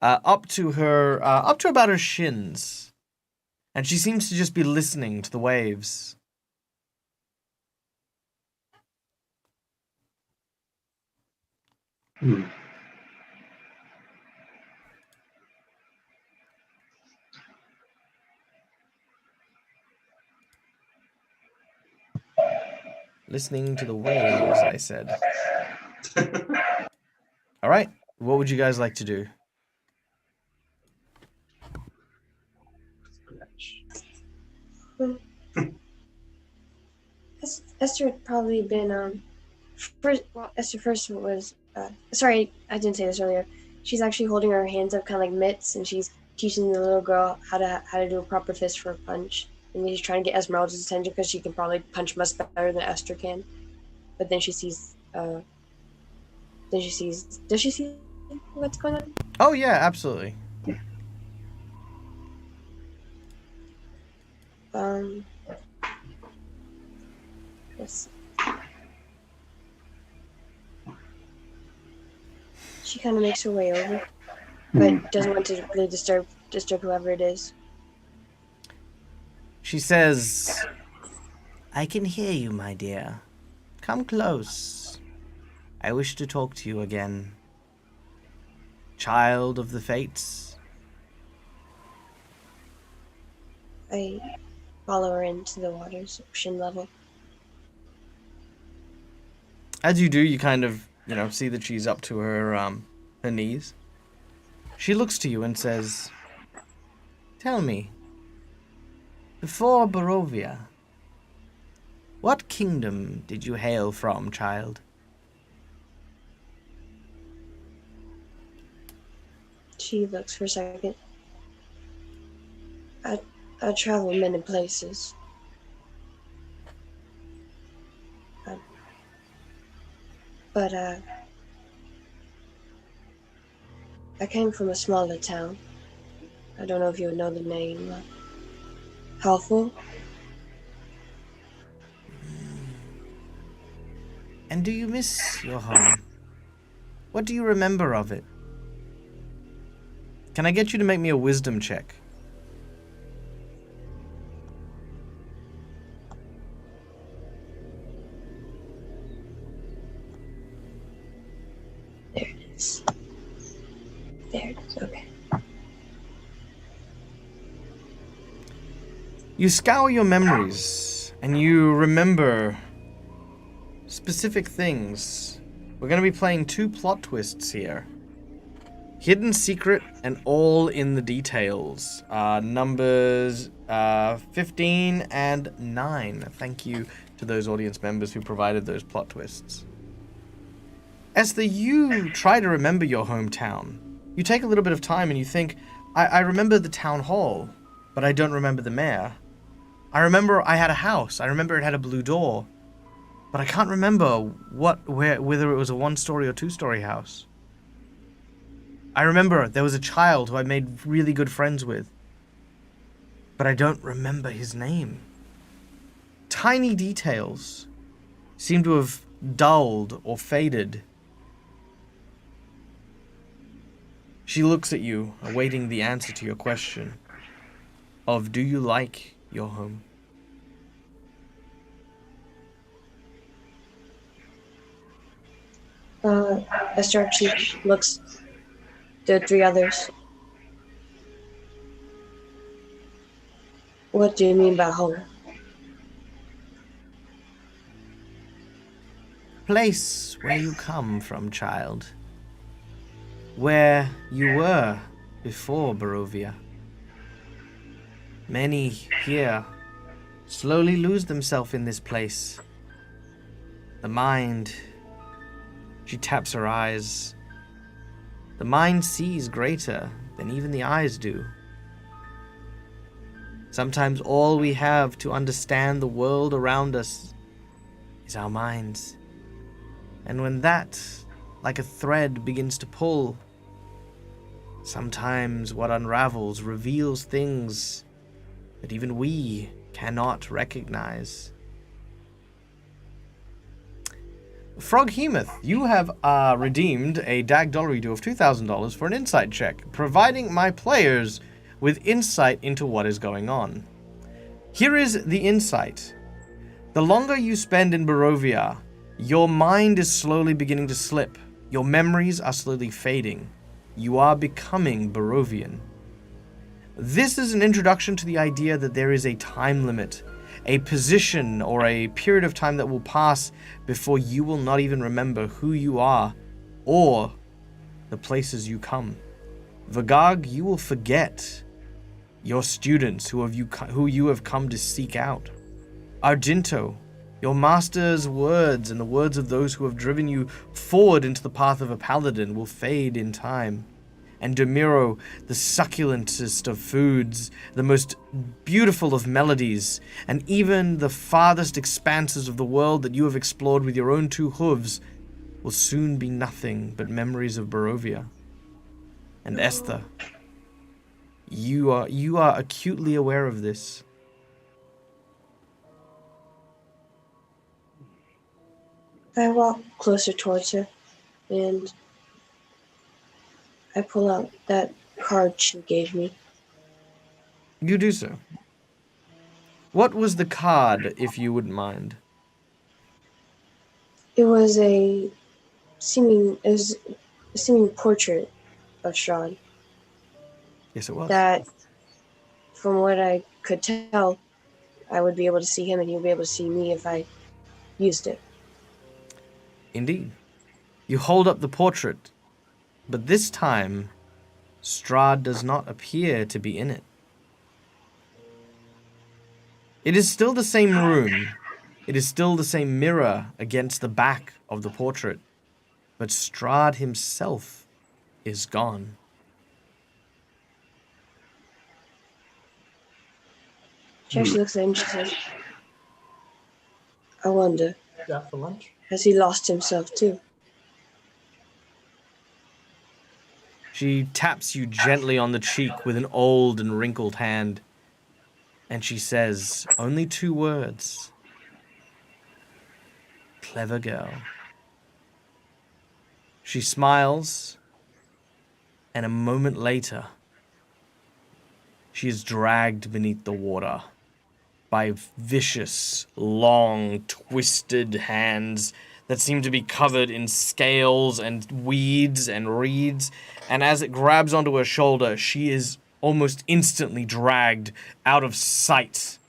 Up to about her shins, and she seems to just be listening to the waves. Listening to the waves, I said. All right, what would you guys like to do? Esther had probably been Esther first was sorry, I didn't say this earlier. She's actually holding her hands up kind of like mitts, and she's teaching the little girl how to do a proper fist for a punch. And she's trying to get Esmeralda's attention because she can probably punch much better than Esther can. But then she sees does she see what's going on? Oh yeah, absolutely. Um, yes. She kind of makes her way over, but doesn't want to really disturb whoever it is. She says, I can hear you, my dear. Come close. I wish to talk to you again. Child of the Fates. I follow her into the waters, ocean level. As you do, you kind of, see that she's up to her knees. She looks to you and says, tell me, before Barovia, what kingdom did you hail from, child? She looks for a second. I travel many places. But I came from a smaller town. I don't know if you would know the name. Helpful? And do you miss your home? What do you remember of it? Can I get you to make me a wisdom check? There it is. There it is, okay. You scour your memories, and you remember specific things. We're going to be playing 2 plot twists here. Hidden Secret and All in the Details. Numbers 15 and 9. Thank you to those audience members who provided those plot twists. Esther, you try to remember your hometown. You take a little bit of time and you think, I remember the town hall, but I don't remember the mayor. I remember I had a house. I remember it had a blue door. But I can't remember whether it was a 1-story or 2-story house. I remember there was a child who I made really good friends with. But I don't remember his name. Tiny details seem to have dulled or faded. She looks at you, awaiting the answer to your question of, do you like your home? Esther actually looks the 3 others. What do you mean by home? Place where you come from, child. Where you were before Barovia. Many here slowly lose themselves in this place. The mind, she taps her eyes. The mind sees greater than even the eyes do. Sometimes all we have to understand the world around us is our minds. And when that, like a thread, begins to pull, sometimes what unravels reveals things that even we cannot recognize. Froghemoth, you have redeemed a DAG dollar redo of $2,000 for an insight check, providing my players with insight into what is going on. Here is the insight. The longer you spend in Barovia, your mind is slowly beginning to slip. Your memories are slowly fading. You are becoming Barovian. This is an introduction to the idea that there is a time limit, a position or a period of time that will pass before you will not even remember who you are or the places you come. Vagag, you will forget your students who you have come to seek out. Argento, your master's words and the words of those who have driven you forward into the path of a paladin will fade in time. And Demiro, the succulentest of foods, the most beautiful of melodies, and even the farthest expanses of the world that you have explored with your own 2 hooves will soon be nothing but memories of Barovia. And Esther, you are acutely aware of this. I walk closer towards her, and I pull out that card she gave me. You do so. What was the card, if you wouldn't mind? It was a seeming portrait of Strahd Yes, it was. that, from what I could tell, I would be able to see him and he would be able to see me if I used it. Indeed. You hold up the portrait, but this time, Strahd does not appear to be in it. It is still the same room. It is still the same mirror against the back of the portrait, but Strahd himself is gone. She actually looks at him and she says, I wonder, Is that for lunch? has he lost himself too? She taps you gently on the cheek with an old and wrinkled hand, and she says only 2 words. Clever girl. She smiles, and a moment later, she is dragged beneath the water by vicious, long, twisted hands that seem to be covered in scales and weeds and reeds. And as it grabs onto her shoulder, she is almost instantly dragged out of sight.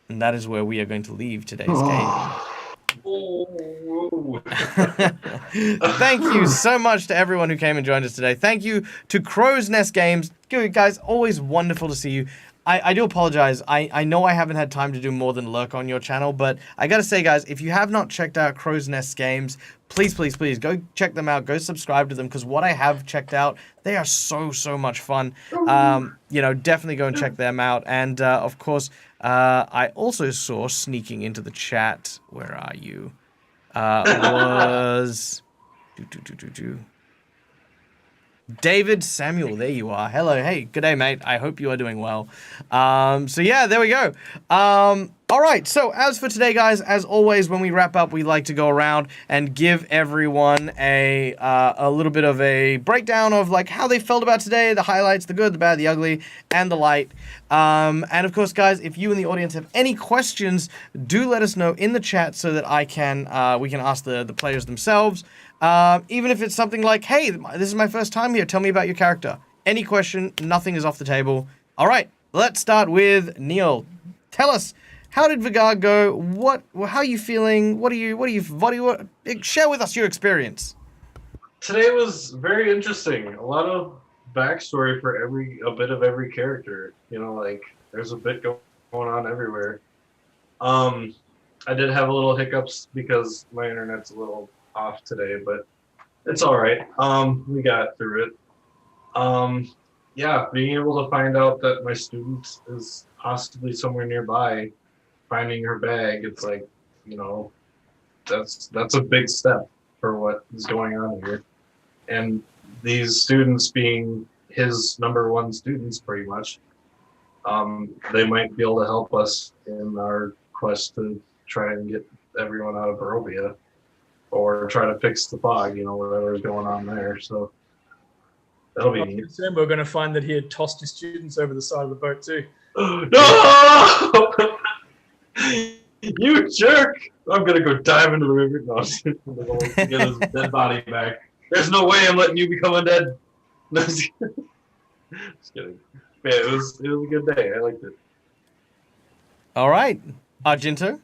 And that is where we are going to leave today's game. Oh. Thank you so much to everyone who came and joined us today. Thank you to Crow's Nest Games. Guys, always wonderful to see you. I do apologize. I know I haven't had time to do more than lurk on your channel, but I gotta say, guys, if you have not checked out Crow's Nest Games, please go check them out. Go subscribe to them, because what I have checked out, they are so much fun. You know, definitely go and check them out. And of course, I also saw sneaking into the chat. Where are you? Was David Samuel, there you are. Hello, hey, good day, mate. I hope you are doing well. So yeah, there we go. All right, so as for today, guys, as always, when we wrap up, we like to go around and give everyone a little bit of a breakdown of like how they felt about today, the highlights, the good, the bad, the ugly, and the light. And of course, guys, if you in the audience have any questions, do let us know in the chat so that I can we can ask the players themselves. Even if it's something like, hey, this is my first time here, tell me about your character. Any question, nothing is off the table. All right, let's start with Neil. Tell us, how did Vigard go? How are you feeling? Share with us your experience. Today was very interesting. A lot of backstory for a bit of every character. You know, like there's a bit going on everywhere. I did have a little hiccups because my internet's a little off today, but it's all right. We got through it. Yeah, being able to find out that my student is possibly somewhere nearby, finding her bag, it's like, you know, that's a big step for what is going on here. And these students being his #1 students, pretty much, they might be able to help us in our quest to try and get everyone out of Barovia, or try to fix the fog, you know, whatever's going on there. So that'll be neat. We're going to find that he had tossed his students over the side of the boat too. No! You jerk! I'm gonna go dive into the river. No, to get his dead body back. There's no way I'm letting you become undead. No, just kidding. Yeah, it was a good day. I liked it. All right, Argento.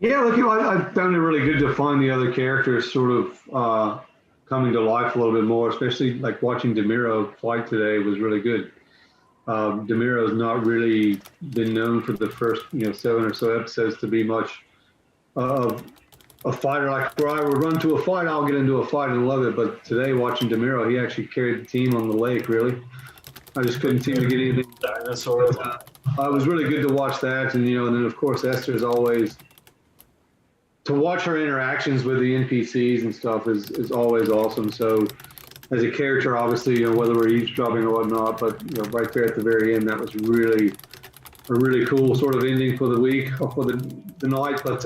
Yeah, look, I found it really good to find the other characters sort of coming to life a little bit more, especially like watching Demiro fight today was really good. Demiro's not really been known for the first 7 or so episodes to be much of a fighter. Like where I would run to a fight, I'll get into a fight and love it. But today, watching Demiro, he actually carried the team on the lake. Really, I just couldn't seem to get anything. Dinosaur. It was really good to watch that, and and then of course Esther is always. To watch her interactions with the NPCs and stuff is always awesome. So, as a character, obviously, whether we're eavesdropping or whatnot, but right there at the very end, that was really really cool sort of ending for the week or for the night. But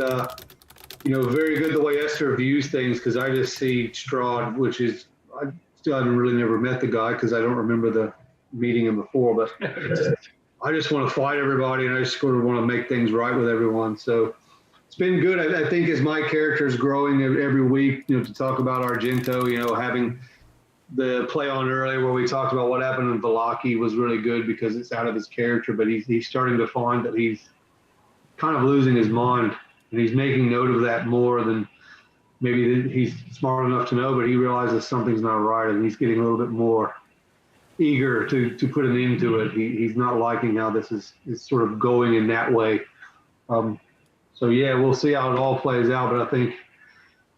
very good the way Esther views things, because I just see Strahd, which is I still haven't really never met the guy because I don't remember meeting him before, but I just want to fight everybody and I just sort of want to make things right with everyone. So it's been good. I think as my character is growing every week, to talk about Argento, having the play on earlier where we talked about what happened in Valaki was really good because it's out of his character, but he's starting to find that he's kind of losing his mind, and he's making note of that more than maybe he's smart enough to know, but he realizes something's not right, and he's getting a little bit more eager to put an end to it. He's not liking how this is sort of going in that way. So yeah, we'll see how it all plays out, but I think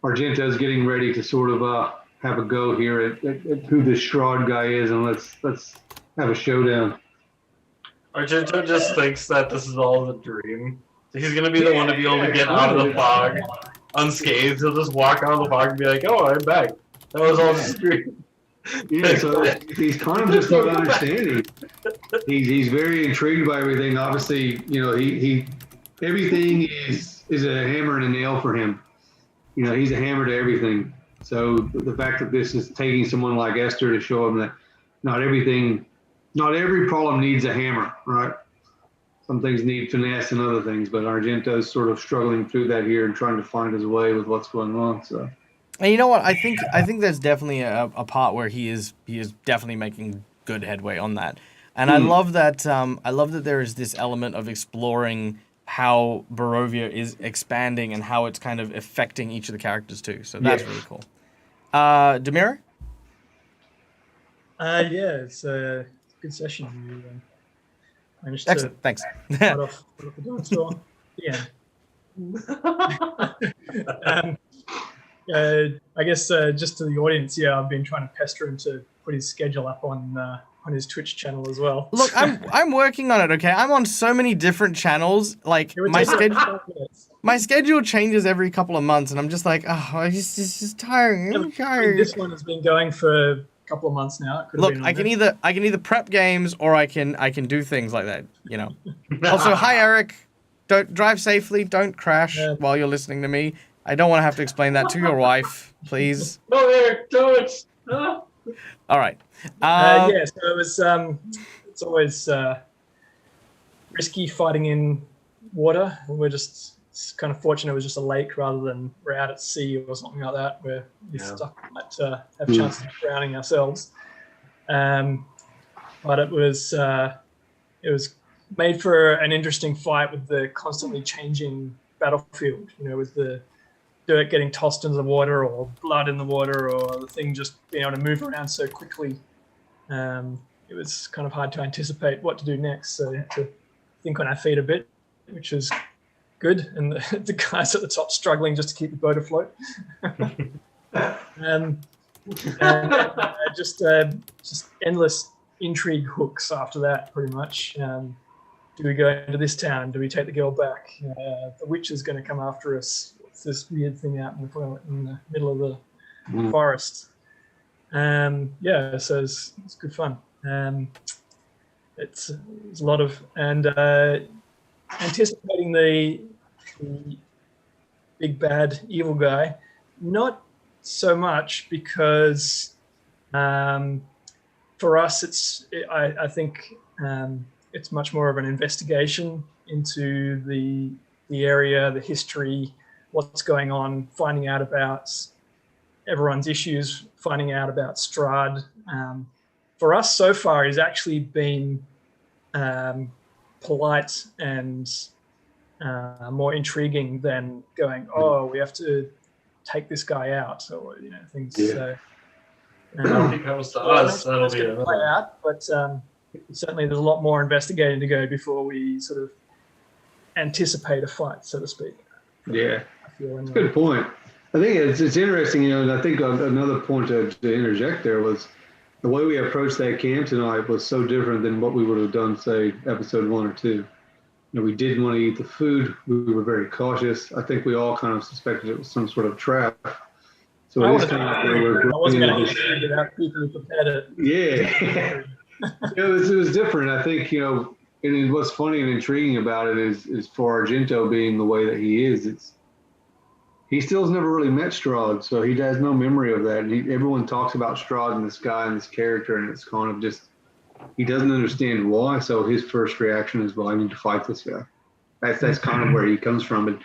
Argento's getting ready to sort of have a go here at who this Strahd guy is, and let's have a showdown. Argento just thinks that this is all a dream. He's gonna be the one to be able to get out of the fog unscathed. He'll just walk out of the fog and be like, "Oh, I'm back. That was all just a dream." Yeah, so he's kind of just not understanding. He's very intrigued by everything. Obviously, he everything is a hammer and a nail for him. He's a hammer to everything. So the fact that this is taking someone like Esther to show him that not every problem needs a hammer, right? Some things need finesse and other things, but Argento's sort of struggling through that here and trying to find his way with what's going on. So. And you know what? I think there's definitely a part where he is definitely making good headway on that. And I love that there is this element of exploring how Barovia is expanding and how it's kind of affecting each of the characters too. So that's really cool. Demira? Yeah, it's a good session. You managed Excellent, to thanks. start off the dance floor. Yeah. I guess just to the audience, I've been trying to pester him to put his schedule up on his Twitch channel as well. Look, I'm working on it. Okay, I'm on so many different channels. Like my schedule changes every couple of months, and I'm just like, it's just tiring. I'm tired. This one has been going for a couple of months now. Look, I can either prep games or I can do things like that. Also, hi Eric. Don't drive safely. Don't crash while you're listening to me. I don't want to have to explain that to your wife, please. No, Eric, don't. All right. So it was. It's always risky fighting in water. It's kind of fortunate it was just a lake rather than we're out at sea or something like that, where might have a chance of drowning ourselves. But it was made for an interesting fight with the constantly changing battlefield. With the dirt getting tossed into the water or blood in the water or the thing just being able to move around so quickly. It was kind of hard to anticipate what to do next. So you had to think on our feet a bit, which is good. And the guys at the top struggling just to keep the boat afloat. Just endless intrigue hooks after that, pretty much. Do we go into this town? Do we take the girl back? The witch is going to come after us. What's this weird thing out in the middle of the forest? So it's good fun. It's a lot of anticipating the big bad evil guy. Not so much because for us, I think it's much more of an investigation into the area, the history, what's going on, finding out about everyone's issues, finding out about Strahd. For us so far, he's actually been polite and more intriguing than going, we have to take this guy out, or things. So, when he comes to us, that'll be play out. But certainly, there's a lot more investigating to go before we sort of anticipate a fight, so to speak. Yeah, that's a good point. I think it's interesting, and I think another point to interject there was the way we approached that camp tonight was so different than what we would have done, say, episode 1 or 2. We didn't want to eat the food. We were very cautious. I think we all kind of suspected it was some sort of trap. So I wasn't going to eat food without people who prepared it. Yeah. It was different. I think, And what's funny and intriguing about it is for Argento being the way that he is, he still has never really met Strahd, so he has no memory of that. And everyone talks about Strahd and this guy and this character, and it's kind of just he doesn't understand why. So his first reaction is, "Well, I need to fight this guy." That's kind of where he comes from. And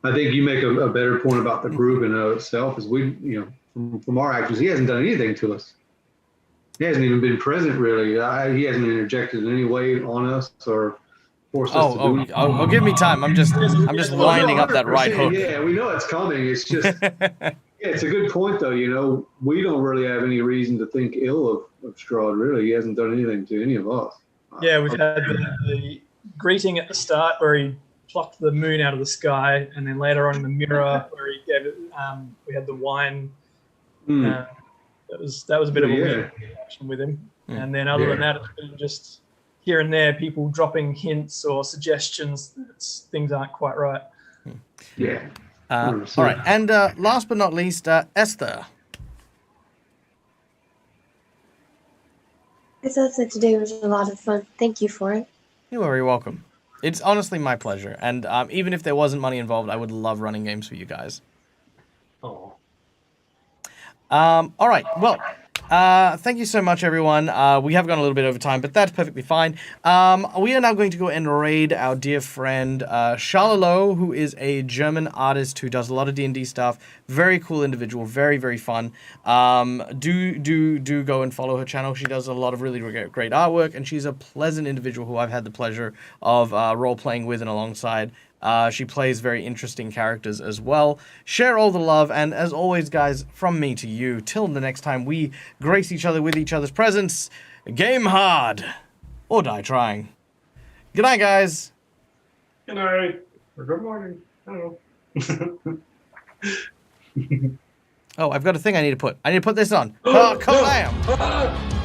I think you make a better point about the group in and of itself. Is from our actions, he hasn't done anything to us. He hasn't even been present really. He hasn't interjected in any way on us or forced us to do anything. Oh, give me time. I'm just winding up that right hook. Yeah, we know it's coming. It's just, it's a good point though. We don't really have any reason to think ill of Strahd. Really, he hasn't done anything to any of us. Yeah, we've had the greeting at the start where he plucked the moon out of the sky, and then later on in the mirror where he gave it. We had the wine. That was a bit of a weird interaction with him. And then other than that, it's been just here and there, people dropping hints or suggestions that things aren't quite right. Yeah. All right. And last but not least, Esther. I thought that today was a lot of fun. Thank you for it. You're very welcome. It's honestly my pleasure. And even if there wasn't money involved, I would love running games for you guys. Oh. All right. Well, thank you so much, everyone. We have gone a little bit over time, but that's perfectly fine. We are now going to go and raid our dear friend Charlolo, who is a German artist who does a lot of D&D stuff. Very cool individual. Very, very fun. Do go and follow her channel. She does a lot of really great artwork, and she's a pleasant individual who I've had the pleasure of role-playing with and alongside. She plays very interesting characters as well. Share all the love, and as always, guys, from me to you, till the next time we grace each other with each other's presence, game hard, or die trying. Good night, guys. Good night. Or good morning. I don't know. Oh, I've got a thing I need to put. I need to put this on. Oh, kablam!